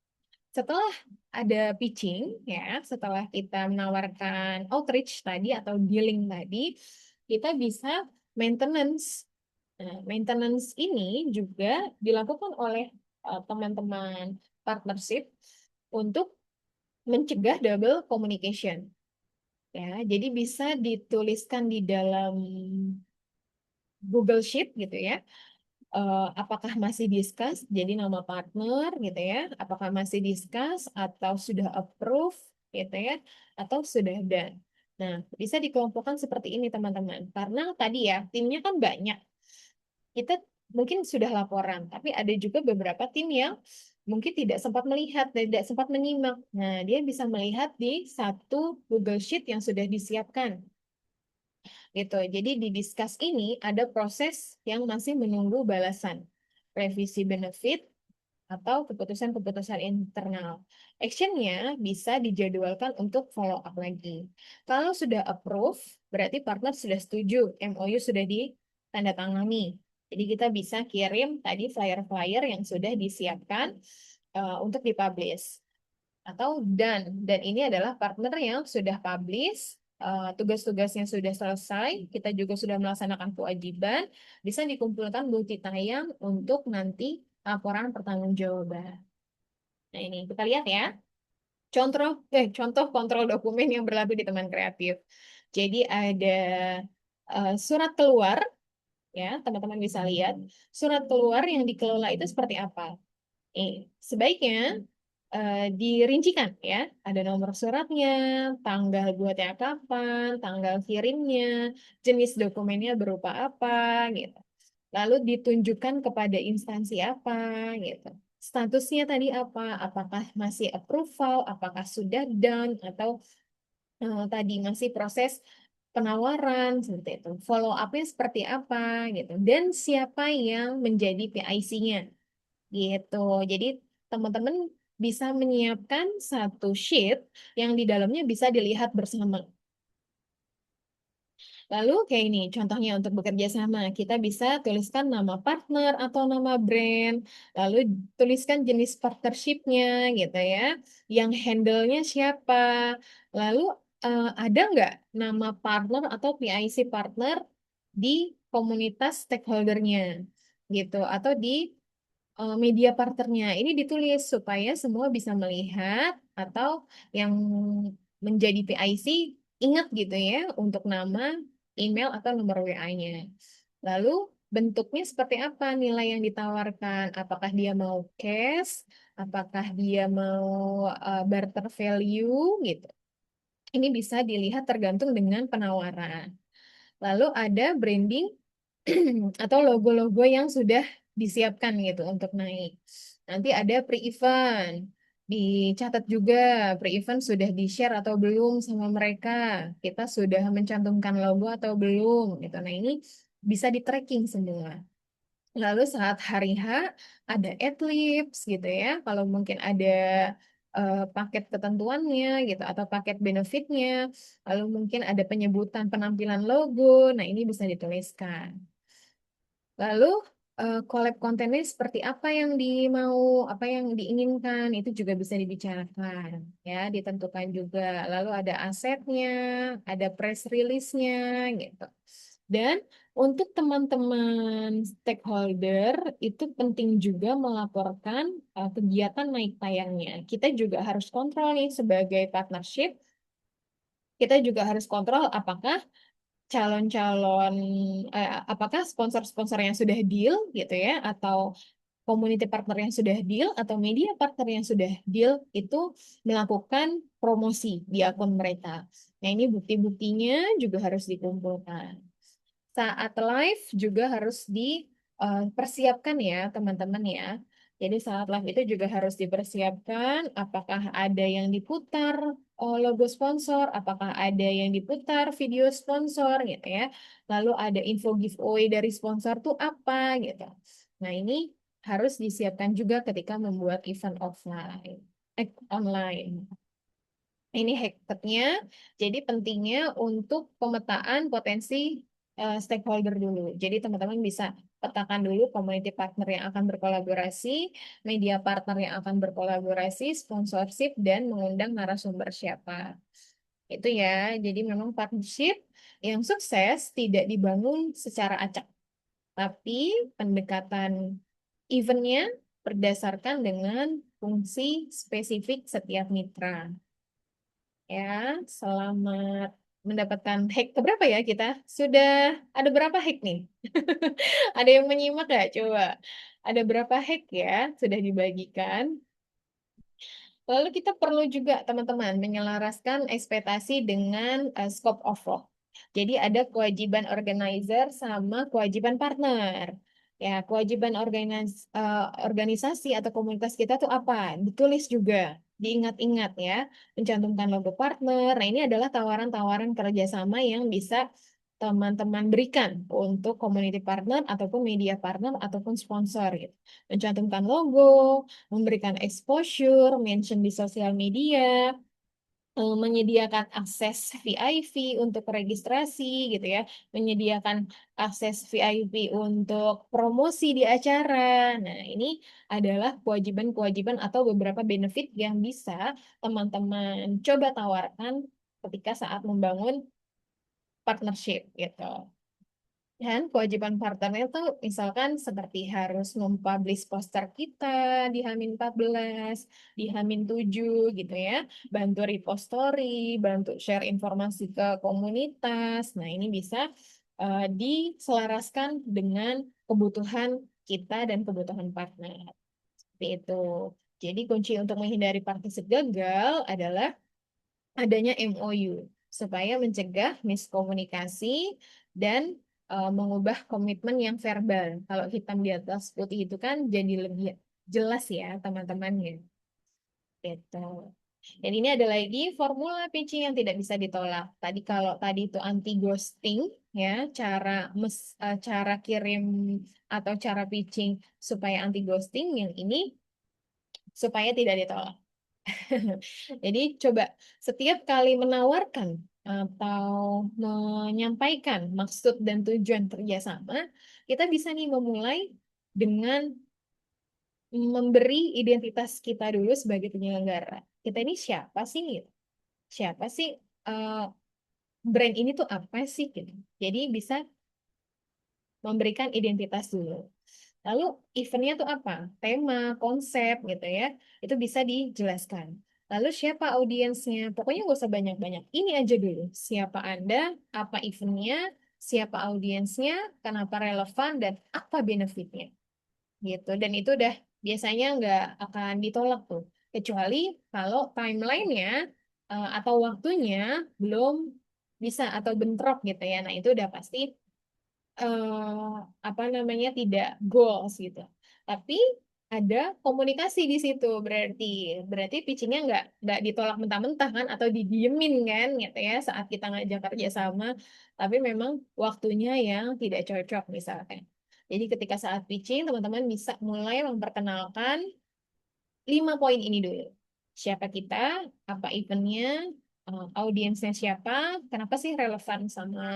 Setelah ada pitching, ya, setelah kita menawarkan outreach tadi atau dealing tadi, kita bisa maintenance. Nah, maintenance ini juga dilakukan oleh teman-teman partnership untuk mencegah double communication. Ya, jadi bisa dituliskan di dalam Google Sheet gitu ya. Apakah masih discuss, jadi nama partner gitu ya. Apakah masih discuss atau sudah approve gitu ya, atau sudah done. Nah, bisa dikelompokkan seperti ini teman-teman. Karena tadi ya, timnya kan banyak. Kita mungkin sudah laporan, tapi ada juga beberapa tim yang mungkin tidak sempat melihat, tidak sempat menyimak. Nah, dia bisa melihat di satu Google Sheet yang sudah disiapkan gitu. Jadi di Discuss ini ada proses yang masih menunggu balasan, revisi benefit atau keputusan-keputusan internal. Actionnya bisa dijadwalkan untuk follow up lagi. Kalau sudah approve, berarti partner sudah setuju, MOU sudah ditandatangani. Jadi kita bisa kirim tadi flyer-flyer yang sudah disiapkan untuk dipublish atau done. Dan ini adalah partner yang sudah publish, tugas-tugasnya sudah selesai, kita juga sudah melaksanakan kewajiban, bisa dikumpulkan bukti tayang untuk nanti laporan pertanggungjawaban. Nah, ini kita lihat ya. Contoh kontrol dokumen yang berlaku di teman kreatif. Jadi ada surat keluar, ya, teman-teman bisa lihat. Surat keluar yang dikelola itu seperti apa? Sebaiknya dirincikan ya, ada nomor suratnya, tanggal buatnya kapan, tanggal kirimnya, jenis dokumennya berupa apa gitu. Lalu ditunjukkan kepada instansi apa gitu. Statusnya tadi apa? Apakah masih approval, apakah sudah done atau tadi masih proses penawaran seperti itu. Follow up-nya seperti apa gitu. Dan siapa yang menjadi PIC-nya gitu. Jadi teman-teman bisa menyiapkan satu sheet yang di dalamnya bisa dilihat bersama. Lalu kayak ini, contohnya untuk bekerja sama, kita bisa tuliskan nama partner atau nama brand, lalu tuliskan jenis partnership-nya gitu ya, yang handle-nya siapa, lalu ada nggak nama partner atau PIC partner di komunitas stakeholder-nya gitu, atau di media partnernya. Ini ditulis supaya semua bisa melihat atau yang menjadi PIC ingat gitu ya untuk nama, email atau nomor WA-nya. Lalu bentuknya seperti apa nilai yang ditawarkan? Apakah dia mau cash? Apakah dia mau barter value gitu? Ini bisa dilihat tergantung dengan penawaran. Lalu ada branding atau logo-logo yang sudah disiapkan gitu untuk naik. Nanti ada pre-event. Dicatat juga pre-event sudah di-share atau belum sama mereka. Kita sudah mencantumkan logo atau belum gitu. Nah, ini bisa di-tracking semua. Lalu saat hari H ada adlibs gitu ya. Kalau mungkin ada paket ketentuannya gitu atau paket benefitnya. Lalu mungkin ada penyebutan penampilan logo. Nah, ini bisa dituliskan. Lalu collab kontennya seperti apa yang dimau, apa yang diinginkan itu juga bisa dibicarakan, ya, ditentukan juga. Lalu ada asetnya, ada press release-nya, gitu. Dan untuk teman-teman stakeholder itu penting juga melaporkan kegiatan naik tayangnya. Kita juga harus kontrol nih sebagai partnership. Kita juga harus kontrol apakah calon-calon apakah sponsor-sponsor yang sudah deal gitu ya atau community partner yang sudah deal atau media partner yang sudah deal itu melakukan promosi di akun mereka. Nah, ini bukti-buktinya juga harus dikumpulkan. Saat live juga harus dipersiapkan ya, teman-teman ya. Jadi saat live itu juga harus dipersiapkan apakah ada yang diputar logo sponsor, apakah ada yang diputar video sponsor gitu ya. Lalu ada info giveaway dari sponsor tuh apa gitu. Nah, ini harus disiapkan juga ketika membuat event offline, online. Ini hacketnya, jadi pentingnya untuk pemetaan potensi stakeholder dulu. Jadi teman-teman bisa petakan dulu community partner yang akan berkolaborasi, media partner yang akan berkolaborasi, sponsorship, dan mengundang narasumber siapa. Itu ya, jadi memang partnership yang sukses tidak dibangun secara acak, tapi pendekatan eventnya, berdasarkan dengan fungsi spesifik setiap mitra. Ya, selamat mendapatkan hack keberapa ya kita? Sudah ada berapa hack nih? Ada yang menyimak nggak? Coba. Ada berapa hack ya sudah dibagikan? Lalu kita perlu juga teman-teman menyelaraskan ekspektasi dengan scope of work. Jadi ada kewajiban organizer sama kewajiban partner. Ya, kewajiban organisasi atau komunitas kita tuh apa? Ditulis juga, diingat-ingat ya, mencantumkan logo partner. Nah, ini adalah tawaran-tawaran kerjasama yang bisa teman-teman berikan untuk community partner ataupun media partner ataupun sponsor gitu. Mencantumkan logo, memberikan exposure, mention di sosial media, menyediakan akses VIP untuk registrasi gitu ya, menyediakan akses VIP untuk promosi di acara. Nah, ini adalah kewajiban-kewajiban atau beberapa benefit yang bisa teman-teman coba tawarkan ketika saat membangun partnership gitu. Dan kewajiban partner itu misalkan seperti harus mempublish poster kita di H-14, di H-7 gitu ya. Bantu repost story, bantu share informasi ke komunitas. Nah, ini bisa diselaraskan dengan kebutuhan kita dan kebutuhan partner. Seperti itu. Jadi kunci untuk menghindari partnership gagal adalah adanya MOU supaya mencegah miskomunikasi dan mengubah komitmen yang verbal. Kalau hitam di atas putih itu kan jadi lebih jelas ya teman-temannya. Gitu. Dan ini ada lagi formula pitching yang tidak bisa ditolak. Tadi kalau tadi itu anti ghosting ya, cara kirim atau cara pitching supaya anti ghosting, yang ini supaya tidak ditolak. Jadi coba setiap kali menawarkan atau menyampaikan maksud dan tujuan kerjasama, kita bisa nih memulai dengan memberi identitas kita dulu sebagai penyelenggara. Kita ini siapa sih? Gitu? Siapa sih? eh, Brand ini tuh apa sih? Gitu. Jadi bisa memberikan identitas dulu. Lalu eventnya tuh apa? Tema, konsep gitu ya. Itu bisa dijelaskan. Lalu siapa audiensnya? Pokoknya nggak usah banyak-banyak. Ini aja dulu. Siapa Anda, apa eventnya, siapa audiensnya, kenapa relevan, dan apa benefitnya. Gitu. Dan itu udah biasanya nggak akan ditolak tuh. Kecuali kalau timelinenya atau waktunya belum bisa atau bentrok gitu ya. Nah itu udah pasti apa namanya tidak goals gitu. Tapi ada komunikasi di situ berarti pitchingnya nggak ditolak mentah-mentah kan atau didiemin kan gitu ya saat kita ngajak kerja sama. Tapi memang waktunya yang tidak cocok misalkan. Jadi ketika saat pitching teman-teman bisa mulai memperkenalkan 5 poin ini dulu. Siapa kita, apa eventnya, audiensnya siapa, kenapa sih relevan sama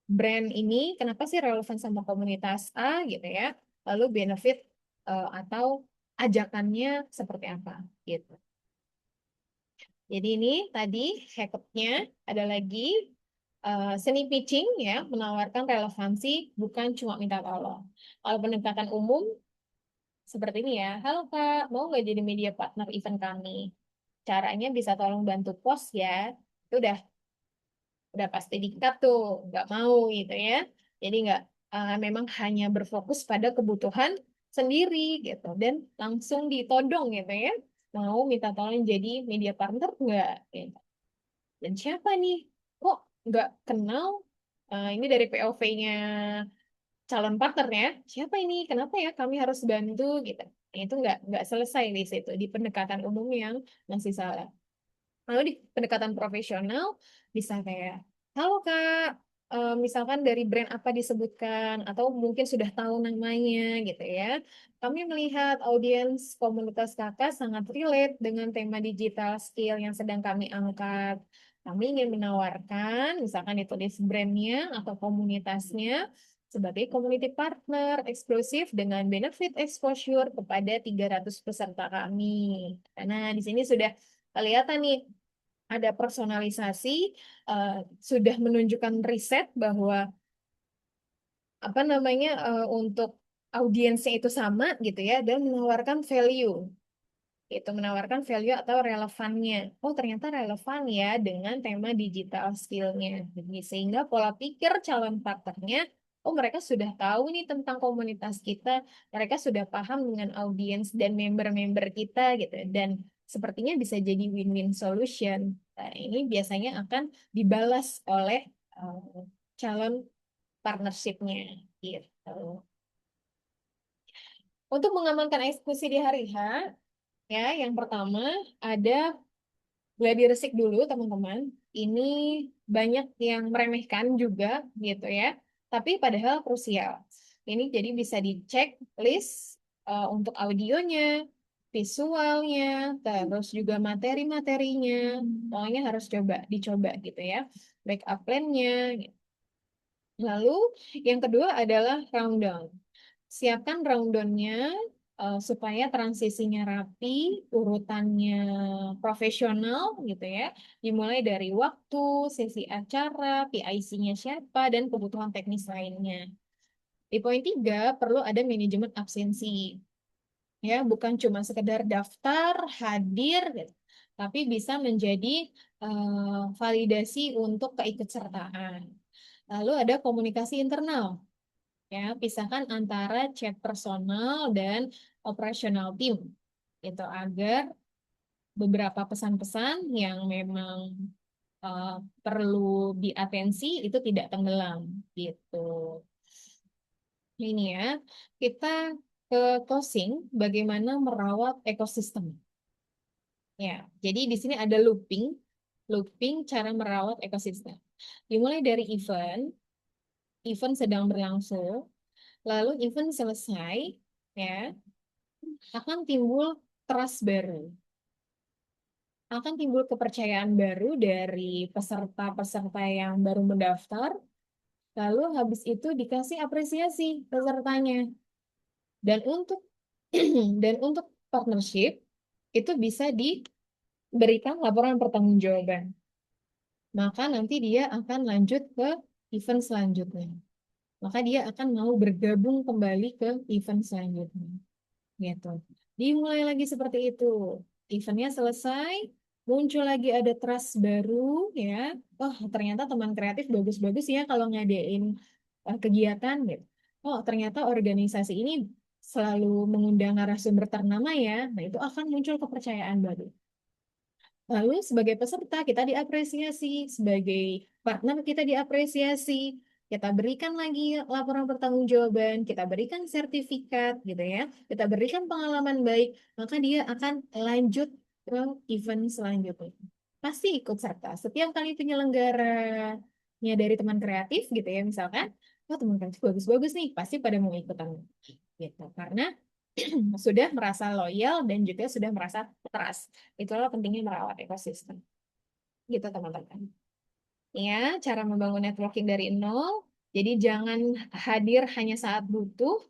brand ini, kenapa sih relevan sama komunitas A gitu ya. Lalu benefit atau ajakannya seperti apa gitu. Jadi ini tadi hacknya ada lagi seni pitching ya, menawarkan relevansi bukan cuma minta tolong. Kalau pendekatan umum seperti ini ya, halo Kak, mau nggak jadi media partner event kami? Caranya bisa tolong bantu post ya. Itu udah pasti di-cut tuh, nggak mau gitu ya. Jadi nggak memang hanya berfokus pada kebutuhan sendiri gitu dan langsung ditodong gitu ya. Mau minta tolong jadi media partner nggak? Gitu. Dan siapa nih? Kok nggak kenal? Ini dari POV-nya calon partnernya. Siapa ini? Kenapa ya kami harus bantu gitu? Nah, itu nggak selesai di situ di pendekatan umum yang masih salah. Lalu di pendekatan profesional bisa kayak, halo Kak, misalkan dari brand apa disebutkan atau mungkin sudah tahu namanya gitu ya. Kami melihat audiens komunitas Kakak sangat relate dengan tema digital skill yang sedang kami angkat. Kami ingin menawarkan, misalkan ditulis brandnya atau komunitasnya sebagai community partner eksklusif dengan benefit exposure kepada 300 peserta kami. Karena di sini sudah kelihatan nih ada personalisasi, eh, sudah menunjukkan riset bahwa apa namanya untuk audiensnya itu sama gitu ya, dan menawarkan value. Itu menawarkan value atau relevannya. Oh, ternyata relevan ya dengan tema digital skill-nya. Jadi, sehingga pola pikir calon partnernya, oh mereka sudah tahu nih tentang komunitas kita, mereka sudah paham dengan audiens dan member-member kita gitu. Dan sepertinya bisa jadi win-win solution. Nah, ini biasanya akan dibalas oleh calon partnership-nya gitu. Untuk mengamankan eksekusi di hari H, ya, yang pertama ada gladi resik dulu, teman-teman. Ini banyak yang meremehkan juga, gitu ya. Tapi padahal krusial. Ini jadi bisa dicek list untuk audionya, visualnya, terus juga materi-materinya. Pokoknya harus dicoba gitu ya. Backup plan-nya. Lalu yang kedua adalah rundown. Siapkan rundownnya supaya transisinya rapi, urutannya profesional gitu ya. Dimulai dari waktu, sesi acara, PIC-nya siapa, dan kebutuhan teknis lainnya. Di poin 3 perlu ada manajemen absensi. Ya, bukan cuma sekedar daftar, hadir, gitu. Tapi bisa menjadi validasi untuk keikutsertaan. Lalu ada komunikasi internal. Ya, pisahkan antara chat personal dan operasional tim itu agar beberapa pesan-pesan yang memang eh, perlu diatensi itu tidak tenggelam gitu. Ini ya, kita ke closing bagaimana merawat ekosistem. Ya, jadi di sini ada looping cara merawat ekosistem. Dimulai dari event sedang berlangsung, lalu event selesai, ya akan timbul trust baru, akan timbul kepercayaan baru dari peserta-peserta yang baru mendaftar, lalu habis itu dikasih apresiasi pesertanya. Dan untuk dan untuk partnership itu bisa diberikan laporan pertanggungjawaban. Maka nanti dia akan lanjut ke event selanjutnya. Maka dia akan mau bergabung kembali ke event selanjutnya. Gitu. Dimulai lagi seperti itu. Eventnya selesai, muncul lagi ada trust baru, ya. Oh, ternyata teman kreatif bagus-bagus ya kalau ngadain kegiatan gitu. Oh, ternyata organisasi ini selalu mengundang narasumber ternama ya. Nah, itu akan muncul kepercayaan baru. Lalu sebagai peserta kita diapresiasi, sebagai partner kita diapresiasi, kita berikan lagi laporan pertanggungjawaban, kita berikan sertifikat gitu ya, kita berikan pengalaman baik, maka dia akan lanjut ke event selanjutnya. Pasti ikut serta. Setiap kali penyelenggaranya dari teman kreatif gitu ya, misalkan, oh teman kreatif bagus-bagus nih, pasti pada mau ikutan gitu. Karena sudah merasa loyal dan juga sudah merasa trust. Itulah pentingnya merawat ekosistem. Gitu teman-teman. Ya, cara membangun networking dari nol. Jadi jangan hadir hanya saat butuh.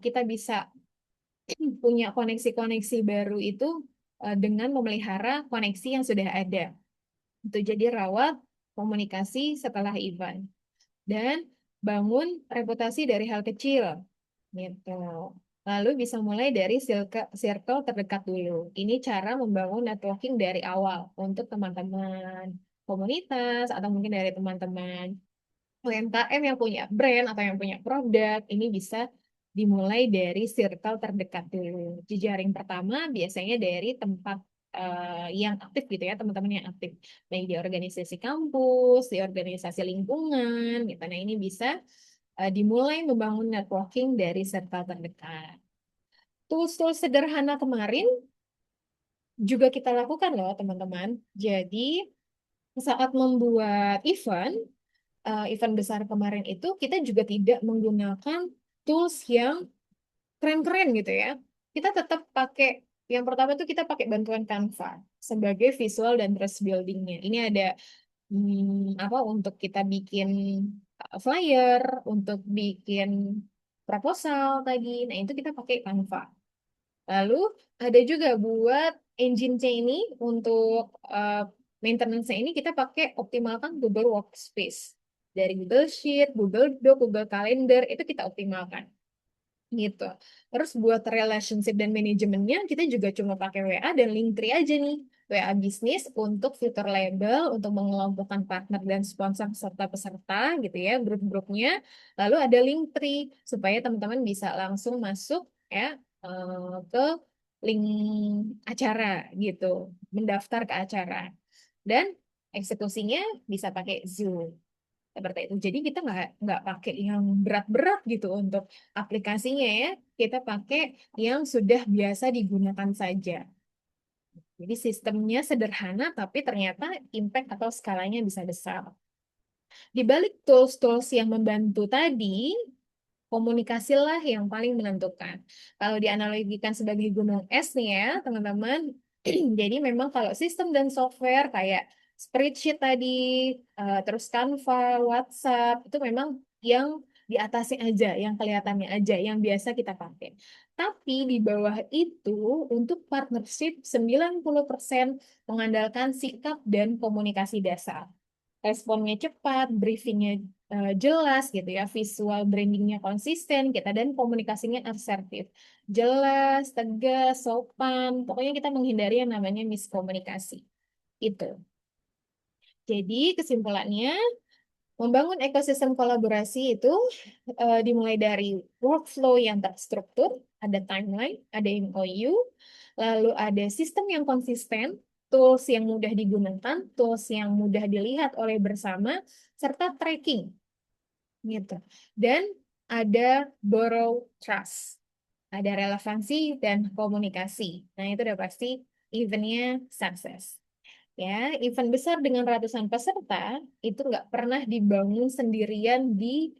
Kita bisa punya koneksi-koneksi baru itu dengan memelihara koneksi yang sudah ada. Itu jadi rawat komunikasi setelah event. Dan bangun reputasi dari hal kecil. Gitu. Lalu bisa mulai dari circle terdekat dulu. Ini cara membangun networking dari awal untuk teman-teman komunitas atau mungkin dari teman-teman UMKM yang punya brand atau yang punya produk. Ini bisa dimulai dari circle terdekat dulu. Jejaring pertama biasanya dari tempat yang aktif gitu ya, teman-teman yang aktif. Baik di organisasi kampus, di organisasi lingkungan, gitu. Nah, ini bisa dimulai membangun networking dari circle terdekat. Tools-tools sederhana kemarin juga kita lakukan loh teman-teman. Jadi saat membuat event besar kemarin itu kita juga tidak menggunakan tools yang keren-keren gitu ya. Kita tetap pakai, yang pertama itu kita pakai bantuan Canva sebagai visual dan trust buildingnya. Ini ada apa untuk kita bikin flyer, untuk bikin proposal tadi. Nah, itu kita pakai Canva. Lalu ada juga buat engine-nya ini untuk maintenance-nya ini kita pakai optimalkan Google Workspace. Dari Google Sheet, Google Doc, Google Calendar, itu kita optimalkan. gitu. Terus buat relationship dan manajemennya kita juga cuma pakai WA dan Linktree aja nih. WA bisnis untuk fitur label, untuk mengelompokkan partner dan sponsor serta peserta gitu ya, grup-grupnya. Lalu ada Linktree supaya teman-teman bisa langsung masuk ya ke link acara gitu, mendaftar ke acara. Dan eksekusinya bisa pakai Zoom seperti itu. Jadi kita nggak pakai yang berat-berat gitu untuk aplikasinya ya. Kita pakai yang sudah biasa digunakan saja. Jadi sistemnya sederhana, tapi ternyata impact atau skalanya bisa besar. Di balik tools-tools yang membantu tadi, komunikasilah yang paling menentukan. Kalau dianalogikan sebagai gunung es nih ya, teman-teman. Jadi memang kalau sistem dan software kayak spreadsheet tadi, terus Canva, WhatsApp, itu memang yang di atasnya aja, yang kelihatannya aja, yang biasa kita pakai. Tapi di bawah itu, untuk partnership 90% mengandalkan sikap dan komunikasi dasar. Responnya cepat, briefingnya jelas gitu ya, visual brandingnya konsisten kita dan komunikasinya asertif, jelas, tegas, sopan. Pokoknya kita menghindari yang namanya miskomunikasi. Itu. Jadi kesimpulannya, membangun ekosistem kolaborasi itu dimulai dari workflow yang terstruktur, ada timeline, ada MOU, lalu ada sistem yang konsisten, tools yang mudah digunakan, tools yang mudah dilihat oleh bersama, serta tracking gitu. Dan ada borrow trust, ada relevansi dan komunikasi. Nah, itu udah pasti eventnya sukses. Ya, event besar dengan ratusan peserta itu nggak pernah dibangun sendirian di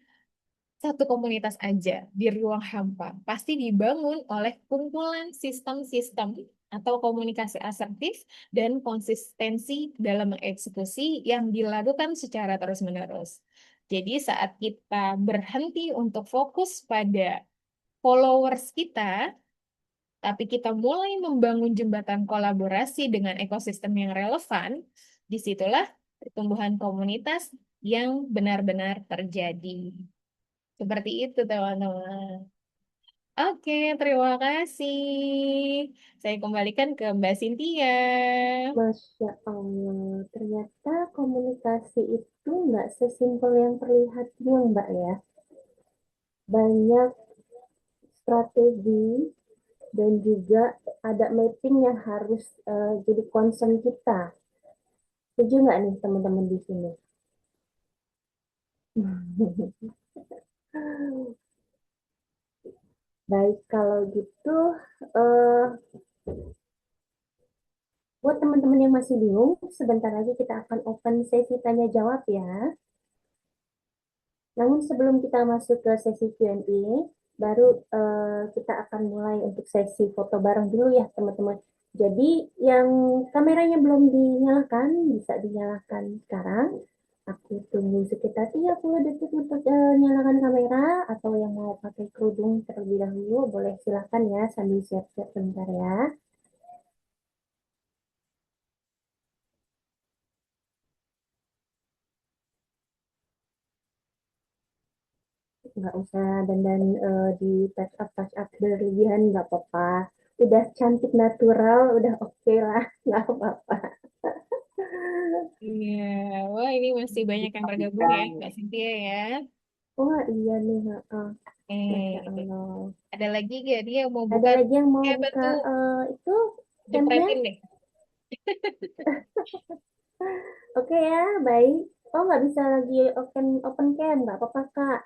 satu komunitas aja, di ruang hampa. Pasti dibangun oleh kumpulan sistem-sistem atau komunikasi asertif dan konsistensi dalam mengeksekusi yang dilakukan secara terus-menerus. Jadi saat kita berhenti untuk fokus pada followers kita, tapi kita mulai membangun jembatan kolaborasi dengan ekosistem yang relevan, disitulah pertumbuhan komunitas yang benar-benar terjadi. Seperti itu, teman-teman. Oke, terima kasih. Saya kembalikan ke Mbak Cynthia. Masya Allah, ternyata komunikasi itu nggak sesimpel yang terlihatnya, Mbak ya. Banyak strategi dan juga ada mapping yang harus jadi concern kita. Setuju nggak nih teman-teman di sini? Baik, kalau gitu, eh, buat teman-teman yang masih bingung, sebentar lagi kita akan open sesi tanya jawab ya. Namun sebelum kita masuk ke sesi Q&A, baru kita akan mulai untuk sesi foto bareng dulu ya teman-teman. Jadi yang kameranya belum dinyalakan, bisa dinyalakan sekarang. Aku tunggu sekitar 30 detik untuk nyalakan kamera, atau yang mau pakai kerudung terlebih dahulu, boleh silakan ya sambil siap-siap sebentar ya. Nggak usah dandan di touch up berlebihan, nggak apa-apa. Udah cantik natural, udah oke lah, nggak apa-apa. Iya, wah ini masih banyak yang tergabung ya, Mbak Cynthia ya. Oh iya nih, Masya Eh, Allah. ada lagi gak dia yang mau Ada buka? lagi yang mau Ya, buka bantu itu campnya? jepretin deh. Oke ya, baik. Oh nggak bisa lagi open open cam, nggak apa-apa Kak.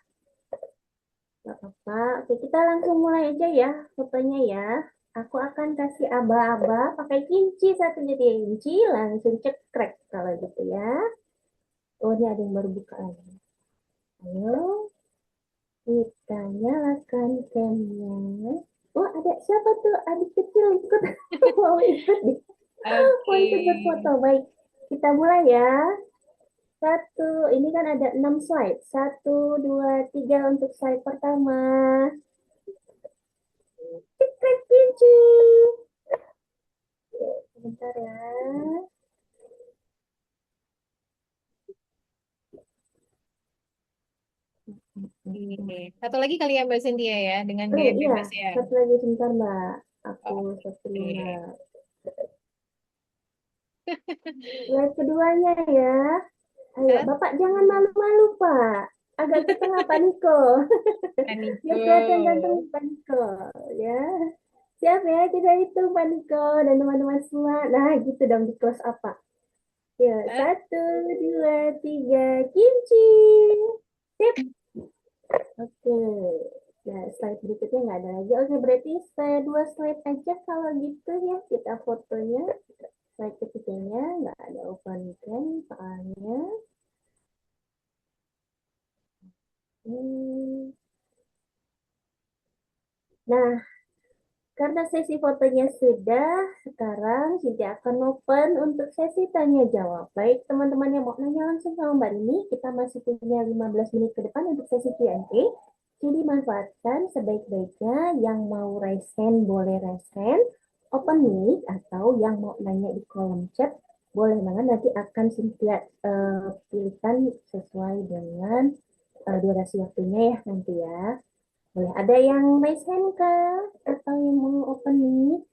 Nggak apa-apa. Oke, kita langsung mulai aja ya fotonya ya. Aku akan kasih aba-aba pakai kunci satu, jadi kunci langsung cekrek kalau gitu ya. Oh ini ada yang baru buka lagi. Ayo kita nyalakan camnya. Oh ada siapa tuh adik kecil ikut mau ikut mau Oke. ikut berfoto. Baik, kita mulai ya. Satu, ini kan ada 6 slide. Satu, dua, tiga untuk slide pertama. Cekrek kunci. Sebentar ya. Satu lagi kali ya Mbak Cynthia ya, dengan Oh gaya iya, bebas ya. satu lagi sebentar Mbak. Aku Oke. searching. Slide keduanya ya. Ayo, Satu, Bapak jangan malu-malu, Pak. Agak ke tengah Pak Niko. Biar kelihatan ganteng Niko. Pak Niko. Ya. Siap ya, kita hitung Pak Niko dan teman-teman semua. Nah, gitu dong di close apa. Ya, Eh, satu, dua, tiga, kimchi. Sip. Oke. Nah, slide berikutnya nggak ada lagi. Oke, berarti saya dua slide aja kalau gitu ya. Kita fotonya. Slide ketiganya nggak ada open cam soalnya. Hmm. Nah, karena sesi fotonya sudah, sekarang Cynthia akan open untuk sesi tanya jawab. Baik, teman-teman yang mau nanya langsung sama Mbak Nini, kita masih punya 15 menit ke depan untuk sesi Q&A. Jadi manfaatkan sebaik-baiknya. Yang mau raise hand boleh raise hand, open mic, atau yang mau nanya di kolom chat boleh banget, nanti akan Cynthia pilihkan sesuai dengan durasi waktunya ya nanti ya. Boleh ada yang raise hand kah? Atau yang mau open mic?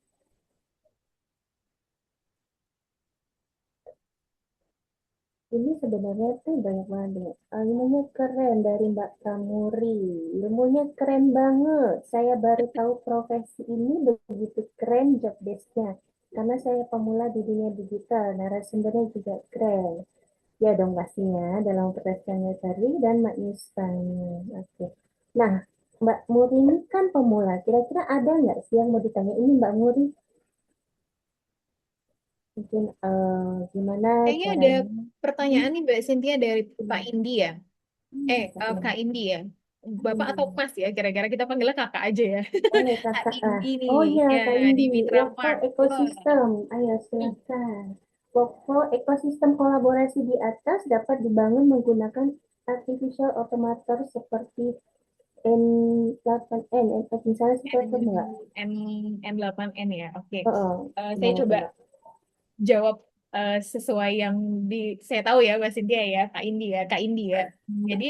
Ini sebenarnya tuh banyak banget. Ilmunya keren dari Mbak Pramuri. Ilmunya keren banget. Saya baru tahu profesi ini begitu keren job desk-nya. Karena saya pemula di dunia digital. Narasumbernya juga keren. Ya dong pastinya dalam pertanyaan tadi dan Mbak Yusfanya. Oke. Nah, Mbak Muri ini kan pemula. Kira-kira ada nggak sih yang mau ditanya ini Mbak Muri? Mungkin gimana Kayaknya ada caranya? pertanyaan nih Mbak Cynthia dari Pak Hmm, Indi ya. Kak Kak Indi. Indi ya. Bapak atau Hmm. Mas ya, kira-kira kita panggilnya kakak aja ya. Boleh Kak kakak Indi nih, Oh ya ya Kak di Indi, Mitra workflow Mart. Wah. ekosistem. Ayo Hmm. silakan. Workflow ekosistem kolaborasi di atas dapat dibangun menggunakan artificial automator seperti N8N, misalnya seperti itu enggak? M M8N ya. Oke. Oh, oh. Saya Gimana tuh coba Mbak? jawab sesuai yang saya tahu ya Mbak Cynthia ya, Kak Indi ya, Kak Indi ya. Jadi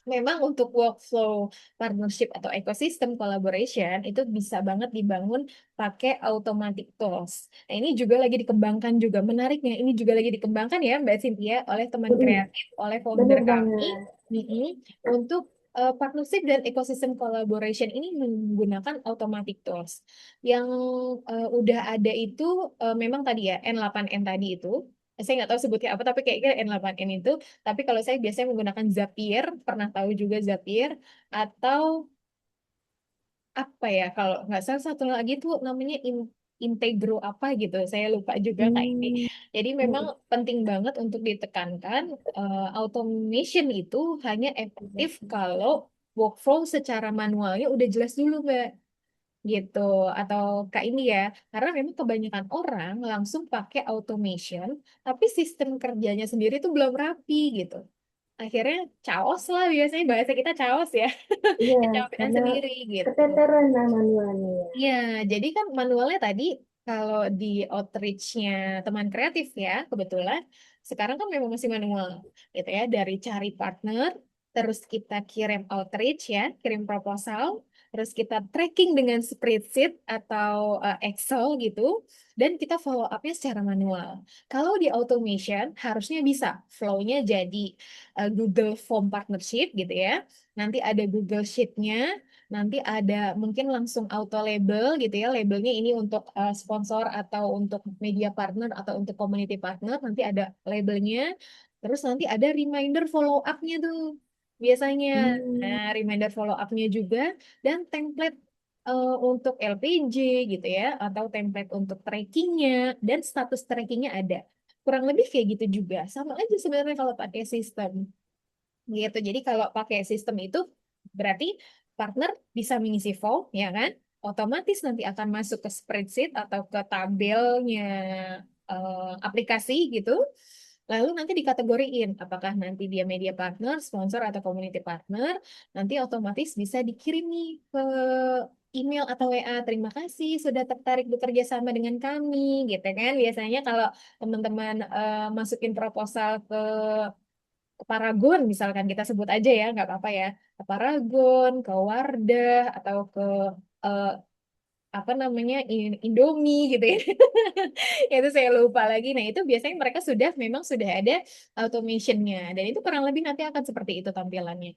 memang untuk workflow partnership atau ecosystem collaboration itu bisa banget dibangun pakai automatic tools. Nah, ini juga lagi dikembangkan juga. Menariknya, ini juga lagi dikembangkan ya Mbak Cynthia oleh teman Mm-mm. kreatif, oleh founder Bener kami. banget. Mm-mm. Untuk partnership dan ecosystem collaboration ini menggunakan automatic tools. Yang udah ada itu memang tadi ya N8N tadi itu. Saya nggak tahu sebutnya apa, tapi kayaknya N8N itu. Tapi kalau saya biasanya menggunakan Zapier, pernah tahu juga Zapier, atau apa ya, kalau nggak salah satu lagi tuh namanya Integro apa gitu, saya lupa juga kayak ini. Hmm. Jadi memang Mm-mm. penting banget untuk ditekankan automation itu hanya efektif kalau workflow secara manualnya udah jelas dulu, Mbak. Gitu, atau kayak ini ya, karena memang kebanyakan orang langsung pakai automation, tapi sistem kerjanya sendiri tuh belum rapi gitu. Akhirnya chaos lah, biasanya bahasa kita chaos ya. Iya, Kecapean karena sendiri gitu. keteteran lah manualnya ya. Iya, jadi kan manualnya tadi kalau di outreach-nya teman kreatif ya, kebetulan sekarang kan memang masih manual gitu ya, dari cari partner, terus kita kirim outreach ya, kirim proposal, terus kita tracking dengan spreadsheet atau Excel gitu, dan kita follow up-nya secara manual. Kalau di automation harusnya bisa flow-nya jadi Google Form Partnership gitu ya, nanti ada Google Sheet-nya, nanti ada mungkin langsung auto label gitu ya. Labelnya ini untuk sponsor atau untuk media partner atau untuk community partner. Nanti ada labelnya. Terus nanti ada reminder follow up-nya tuh biasanya. Hmm. Nah, reminder follow up-nya juga dan template untuk LPJ gitu ya. Atau template untuk trackingnya dan status trackingnya ada. Kurang lebih kayak gitu juga. Sama aja sebenarnya kalau pakai sistem gitu. Jadi kalau pakai sistem itu berarti partner bisa mengisi form, ya kan? Otomatis nanti akan masuk ke spreadsheet atau ke tabelnya aplikasi gitu. Lalu nanti dikategoriin apakah nanti dia media partner, sponsor atau community partner. Nanti otomatis bisa dikirim nih ke email atau WA. Terima kasih sudah tertarik bekerja sama dengan kami, gitu kan? Biasanya kalau teman-teman masukin proposal ke ke Paragon misalkan kita sebut aja ya, nggak apa-apa ya. Ke Paragon, ke Wardah, atau ke eh, apa namanya Indomie gitu ya. Itu saya lupa lagi. Nah, itu biasanya mereka memang sudah ada automationnya dan itu kurang lebih nanti akan seperti itu tampilannya.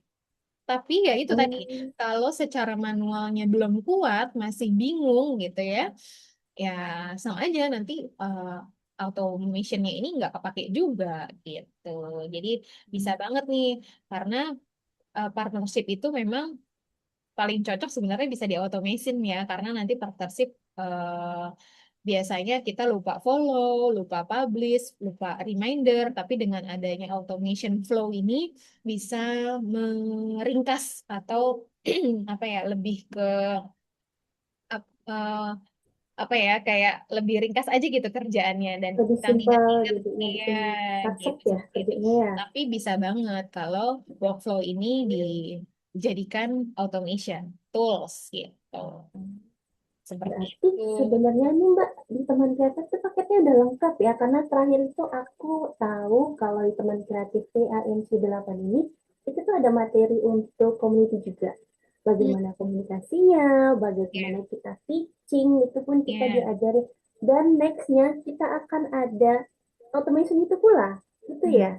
Tapi ya itu tadi, Oh, kalau secara manualnya belum kuat, masih bingung gitu ya, ya sama aja nanti automationnya ini nggak kepake juga gitu. Jadi bisa banget nih, karena partnership itu memang paling cocok sebenarnya bisa di automation ya, karena nanti partnership biasanya kita lupa follow, lupa publish, lupa reminder, tapi dengan adanya automation flow ini bisa meringkas atau apa ya, lebih ke ap- eh, apa ya, kayak lebih ringkas aja gitu kerjaannya dan lebih kita simpel ingat-ingat jadinya ya bikin satset gitu ya seperti itu. kerjanya ya. Tapi bisa banget kalau workflow ini dijadikan automation tools gitu. Seperti Berarti itu. sebenarnya nih Mbak, di teman kreatif tuh paketnya udah lengkap ya, karena terakhir itu aku tahu kalau di teman kreatif TAMC 8 ini, itu tuh ada materi untuk community juga. Hmm, Bagaimana komunikasinya, ya, bagaimana kita pitching, itu pun kita ya. diajarin. Dan nextnya kita akan ada automation itu pula, gitu Hmm, ya.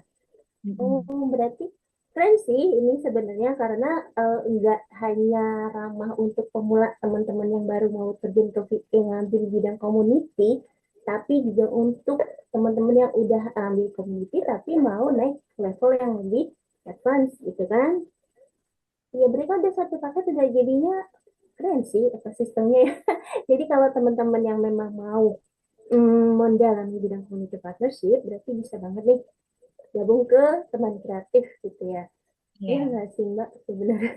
Oh, hmm, berarti keren sih ini sebenarnya karena nggak hanya ramah untuk pemula teman-teman yang baru mau terjun ke ngambil bidang community, tapi juga untuk teman-teman yang udah ambil community tapi mau naik level yang lebih advance gitu kan. Ya mereka udah satu paket udah jadinya keren sih ekosistemnya ya. Jadi kalau teman-teman yang memang mau mendalami bidang community partnership berarti bisa banget nih gabung ke teman kreatif gitu ya. Iya ya. nggak sih Mbak sebenarnya.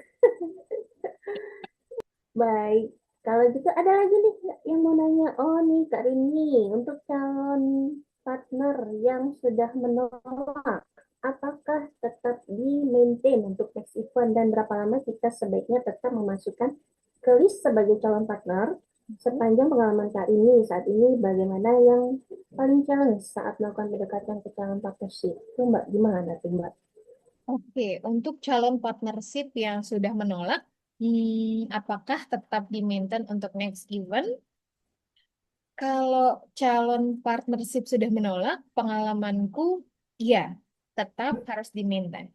Baik. Kalau gitu ada lagi nih yang mau nanya. Oh nih Kak Rini, untuk calon partner yang sudah menolak, apakah tetap di-maintain untuk next event dan berapa lama kita sebaiknya tetap memasukkan ke list sebagai calon partner sepanjang pengalaman Kak Rini saat ini bagaimana yang paling challenge saat melakukan pendekatan ke calon partnership? Itu Mbak gimana tuh Mbak? Oke, untuk calon partnership yang sudah menolak, apakah tetap di-maintain untuk next event? Kalau calon partnership sudah menolak, pengalamanku, iya, tetap harus di-maintain.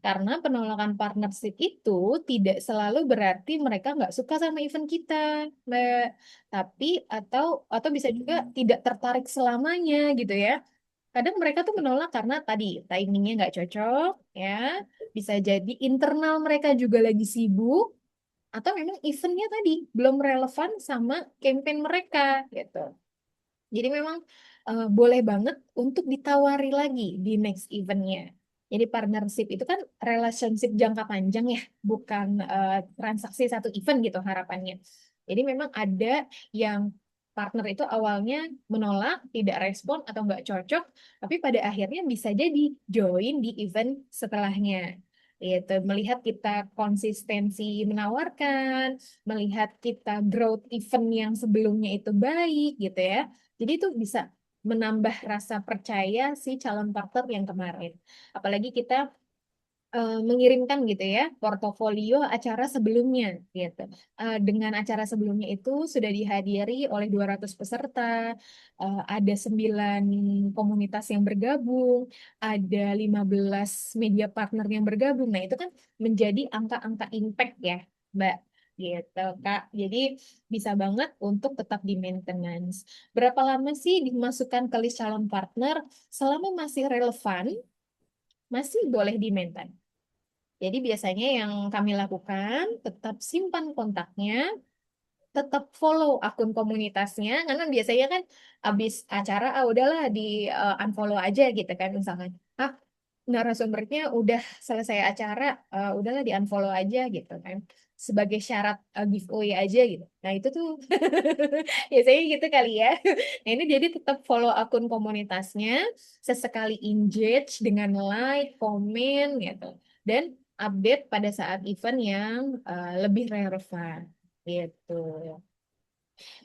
Karena penolakan partnership itu tidak selalu berarti mereka nggak suka sama event kita, Mbak. Tapi atau bisa juga tidak tertarik selamanya gitu ya. Kadang mereka tuh menolak karena tadi timingnya nggak cocok, ya. Bisa jadi internal mereka juga lagi sibuk, atau memang eventnya tadi belum relevan sama campaign mereka gitu. Jadi memang boleh banget untuk ditawari lagi di next eventnya. Jadi partnership itu kan relationship jangka panjang ya, bukan transaksi satu event gitu harapannya. Jadi memang ada yang partner itu awalnya menolak, tidak respon atau nggak cocok, tapi pada akhirnya bisa jadi join di event setelahnya. Itu melihat kita konsistensi menawarkan, melihat kita growth event yang sebelumnya itu baik gitu ya. Jadi itu bisa menambah rasa percaya si calon partner yang kemarin. Apalagi kita mengirimkan gitu ya portofolio acara sebelumnya gitu. Dengan acara sebelumnya itu sudah dihadiri oleh 200 peserta, ada 9 komunitas yang bergabung, ada 15 media partner yang bergabung. Nah, itu kan menjadi angka-angka impact ya, Mbak. Gitu, Kak. Jadi bisa banget untuk tetap di maintenance. Berapa lama sih dimasukkan ke list calon partner? Selama masih relevan, masih boleh di maintain. Jadi biasanya yang kami lakukan tetap simpan kontaknya, tetap follow akun komunitasnya, karena biasanya kan habis acara, udahlah di unfollow aja gitu kan misalkan. Ah, narasumbernya udah selesai acara, udahlah di unfollow aja gitu kan. Sebagai syarat giveaway aja gitu. Nah itu tuh biasanya gitu kali ya. Nah ini jadi tetap follow akun komunitasnya, sesekali engage dengan like, komen gitu. Dan update pada saat event yang lebih relevan gitu.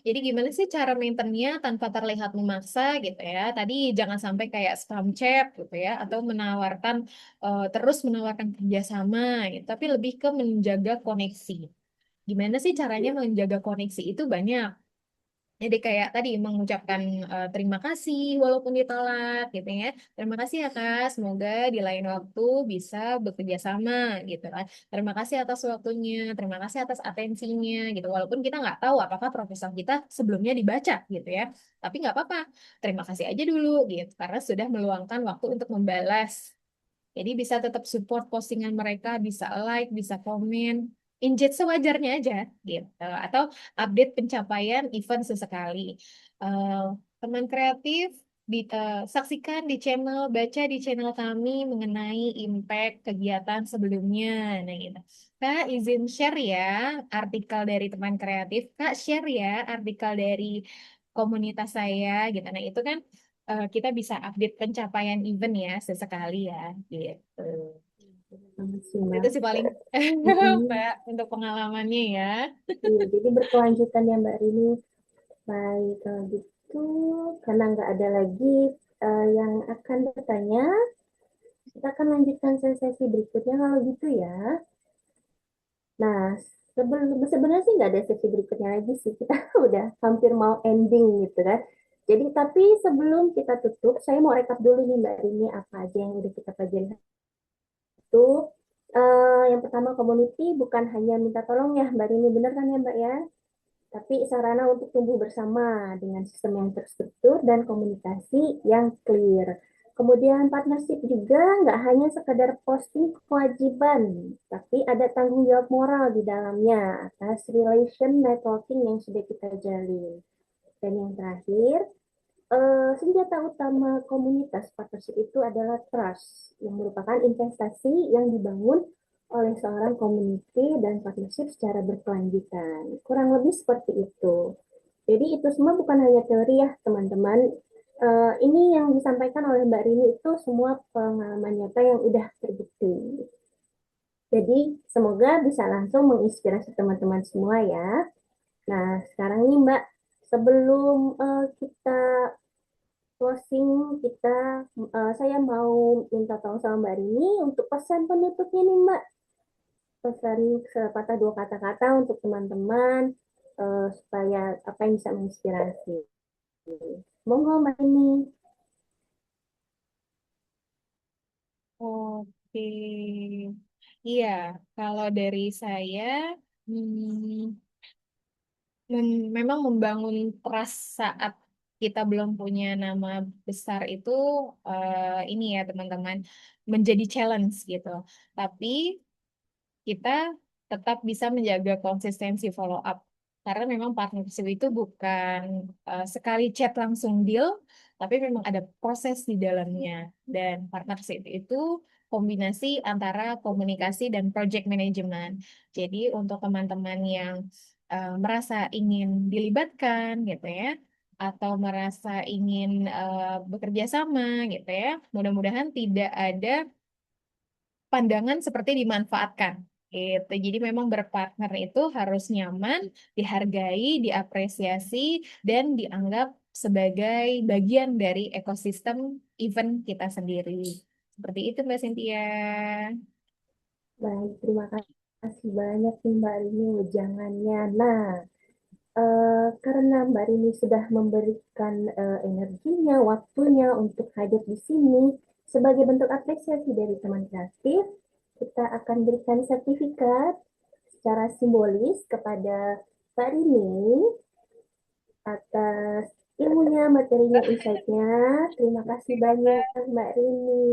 Jadi gimana sih cara maintainnya tanpa terlihat memaksa gitu ya? Tadi jangan sampai kayak spam chat gitu ya, atau terus menawarkan kerjasama gitu, tapi lebih ke menjaga koneksi. Gimana sih caranya menjaga koneksi itu banyak. Jadi kayak tadi mengucapkan terima kasih walaupun ditolak gitu ya. Terima kasih ya Kak, semoga di lain waktu bisa bekerja sama gitu kan. Terima kasih atas waktunya, terima kasih atas atensinya gitu. Walaupun kita nggak tahu apakah proposal kita sebelumnya dibaca gitu ya. Tapi nggak apa-apa, terima kasih aja dulu gitu. Karena sudah meluangkan waktu untuk membalas. Jadi bisa tetap support postingan mereka, bisa like, bisa komen, engage sewajarnya aja gitu. Atau update pencapaian event sesekali. Eh, Teman kreatif saksikan di channel, baca di channel kami mengenai impact kegiatan sebelumnya. Nah gitu. Kak izin share ya artikel dari teman kreatif. Kak share ya artikel dari komunitas saya gitu. Nah itu kan kita bisa update pencapaian event ya sesekali ya gitu. Banget sih, Itu Mbak. sih paling Mm-mm. Mbak untuk pengalamannya ya. Iya, jadi berkelanjutan ya Mbak Rini. Baik, kalau gitu, karena nggak ada lagi yang akan bertanya, kita akan lanjutkan sesi berikutnya kalau gitu ya. Nah, sebenarnya sih nggak ada sesi berikutnya lagi sih. Kita udah hampir mau ending gitu kan. Jadi, tapi sebelum kita tutup, saya mau rekap dulu nih Mbak Rini apa aja yang udah kita pelajari itu. Yang pertama community bukan hanya minta tolong ya Mbak Rini, bener kan ya Mbak ya? Tapi sarana untuk tumbuh bersama dengan sistem yang terstruktur dan komunikasi yang clear. Kemudian partnership juga nggak hanya sekedar posting kewajiban, tapi ada tanggung jawab moral di dalamnya atas relation networking yang sudah kita jalin. Dan yang terakhir, senjata utama komunitas partnership itu adalah trust, yang merupakan investasi yang dibangun oleh seorang community dan partnership secara berkelanjutan. Kurang lebih seperti itu. Jadi itu semua bukan hanya teori ya teman-teman. Ini yang disampaikan oleh Mbak Rini itu semua pengalaman nyata yang udah terbukti. Jadi semoga bisa langsung menginspirasi teman-teman semua ya. Nah sekarang nih Mbak, sebelum kita closing, saya mau minta tolong sama Mbak Rini untuk pesan penutupnya nih Mbak. Pesan sepatah dua kata-kata untuk teman-teman supaya apa yang bisa menginspirasi. Monggo Mbak Rini. Oke. Iya, kalau dari saya, hmm, memang membangun trust saat kita belum punya nama besar itu ini ya teman-teman menjadi challenge gitu. Tapi kita tetap bisa menjaga konsistensi follow up. Karena memang partnership itu bukan sekali chat langsung deal, tapi memang ada proses di dalamnya. Dan partnership itu kombinasi antara komunikasi dan project management. Jadi untuk teman-teman yang merasa ingin dilibatkan gitu ya, atau merasa ingin bekerja sama gitu ya, mudah-mudahan tidak ada pandangan seperti dimanfaatkan. Gitu. Jadi memang berpartner itu harus nyaman, dihargai, diapresiasi, dan dianggap sebagai bagian dari ekosistem event kita sendiri. Seperti itu, Mbak Cynthia. Baik, terima kasih banyak nih Mbak Rini wejangannya. Nah, karena Mbak Rini sudah memberikan energinya, waktunya untuk hadir di sini, sebagai bentuk apresiasi dari teman kreatif, kita akan berikan sertifikat secara simbolis kepada Mbak Rini atas ilmunya, materinya, insight-nya. Terima kasih banyak Mbak Rini.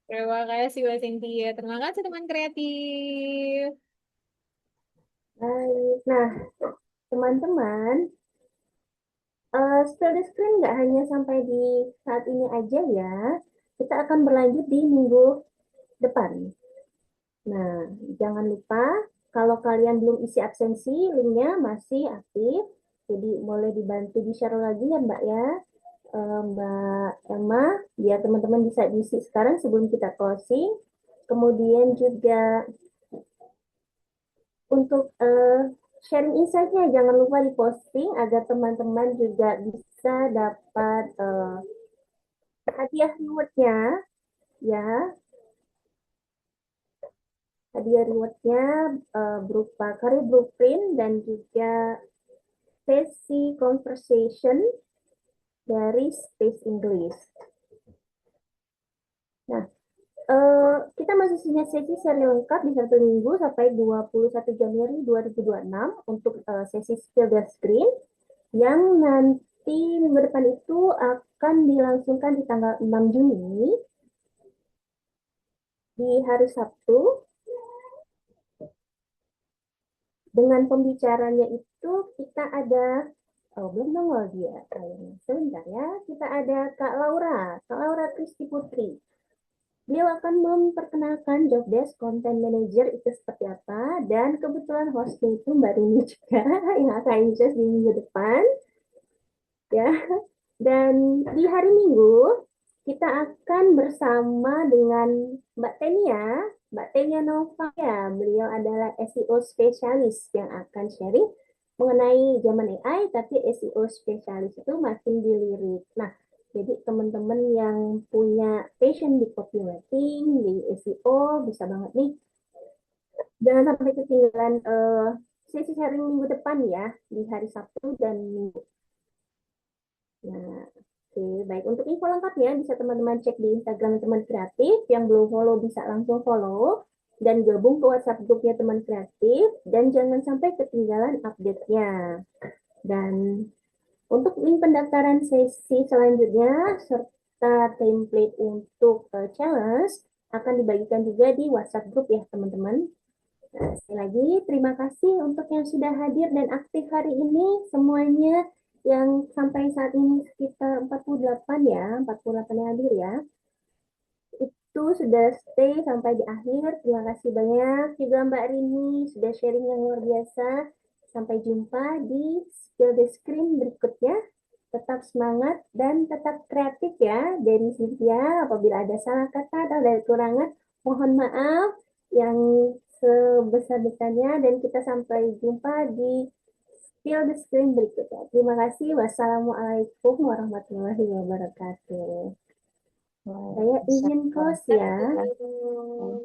Terima kasih, Mbak Cynthia. Terima kasih, teman kreatif. Baik, nah teman-teman, spill the screen nggak hanya sampai di saat ini aja ya. Kita akan berlanjut di minggu depan. Nah, jangan lupa kalau kalian belum isi absensi, linknya masih aktif. Jadi boleh dibantu di-share lagi ya Mbak ya. Mbak Emma, biar teman-teman bisa diisi sekarang sebelum kita closing. Kemudian juga untuk sharing insight-nya jangan lupa diposting agar teman-teman juga bisa dapat hadiah reward-nya ya. Hadiah reward-nya berupa career blueprint dan juga sesi conversation dari Space English. Nah, kita masih punya sesi seri lengkap di 1 minggu sampai 21 Januari 2026 untuk sesi skill the screen yang nanti minggu depan itu akan dilangsungkan di tanggal 6 Juni di hari Sabtu dengan pembicaranya itu kita ada belum nongol dia kayaknya sebentar ya, kita ada Kak Laura Kristi Putri. Beliau akan memperkenalkan job desk content manager itu seperti apa, dan kebetulan hostnya itu Mbak Rini juga yang akan incas di minggu depan ya. Dan di hari Minggu kita akan bersama dengan Mbak Tenia, Mbak Tenia Nova ya. Beliau adalah SEO spesialis yang akan sharing mengenai zaman AI, tapi SEO spesialis itu makin dilirik. Nah, jadi teman-teman yang punya passion di copywriting, di SEO, bisa banget nih. Jangan sampai ketinggalan sesi sharing minggu depan ya, di hari Sabtu dan Minggu. Nah, oke, baik. Untuk info lengkapnya bisa teman-teman cek di Instagram teman kreatif. Yang belum follow bisa langsung follow dan gabung ke WhatsApp grupnya teman kreatif, dan jangan sampai ketinggalan update-nya. Dan untuk link pendaftaran sesi selanjutnya serta template untuk challenge akan dibagikan juga di WhatsApp grup ya teman-teman. Nah, sekali lagi terima kasih untuk yang sudah hadir dan aktif hari ini semuanya, yang sampai saat ini sekitar 48 ya, 48 yang hadir ya. Itu sudah stay sampai di akhir. Terima kasih banyak juga Mbak Rini sudah sharing yang luar biasa. Sampai jumpa di skill the screen berikutnya. Tetap semangat dan tetap kreatif ya dari Cynthia. Apabila ada salah kata atau ada kekurangan, mohon maaf yang sebesar-besarnya, dan kita sampai jumpa di skill the screen berikutnya. Terima kasih. Wassalamualaikum warahmatullahi wabarakatuh. Saya izin close ya. Wassalamualaikum.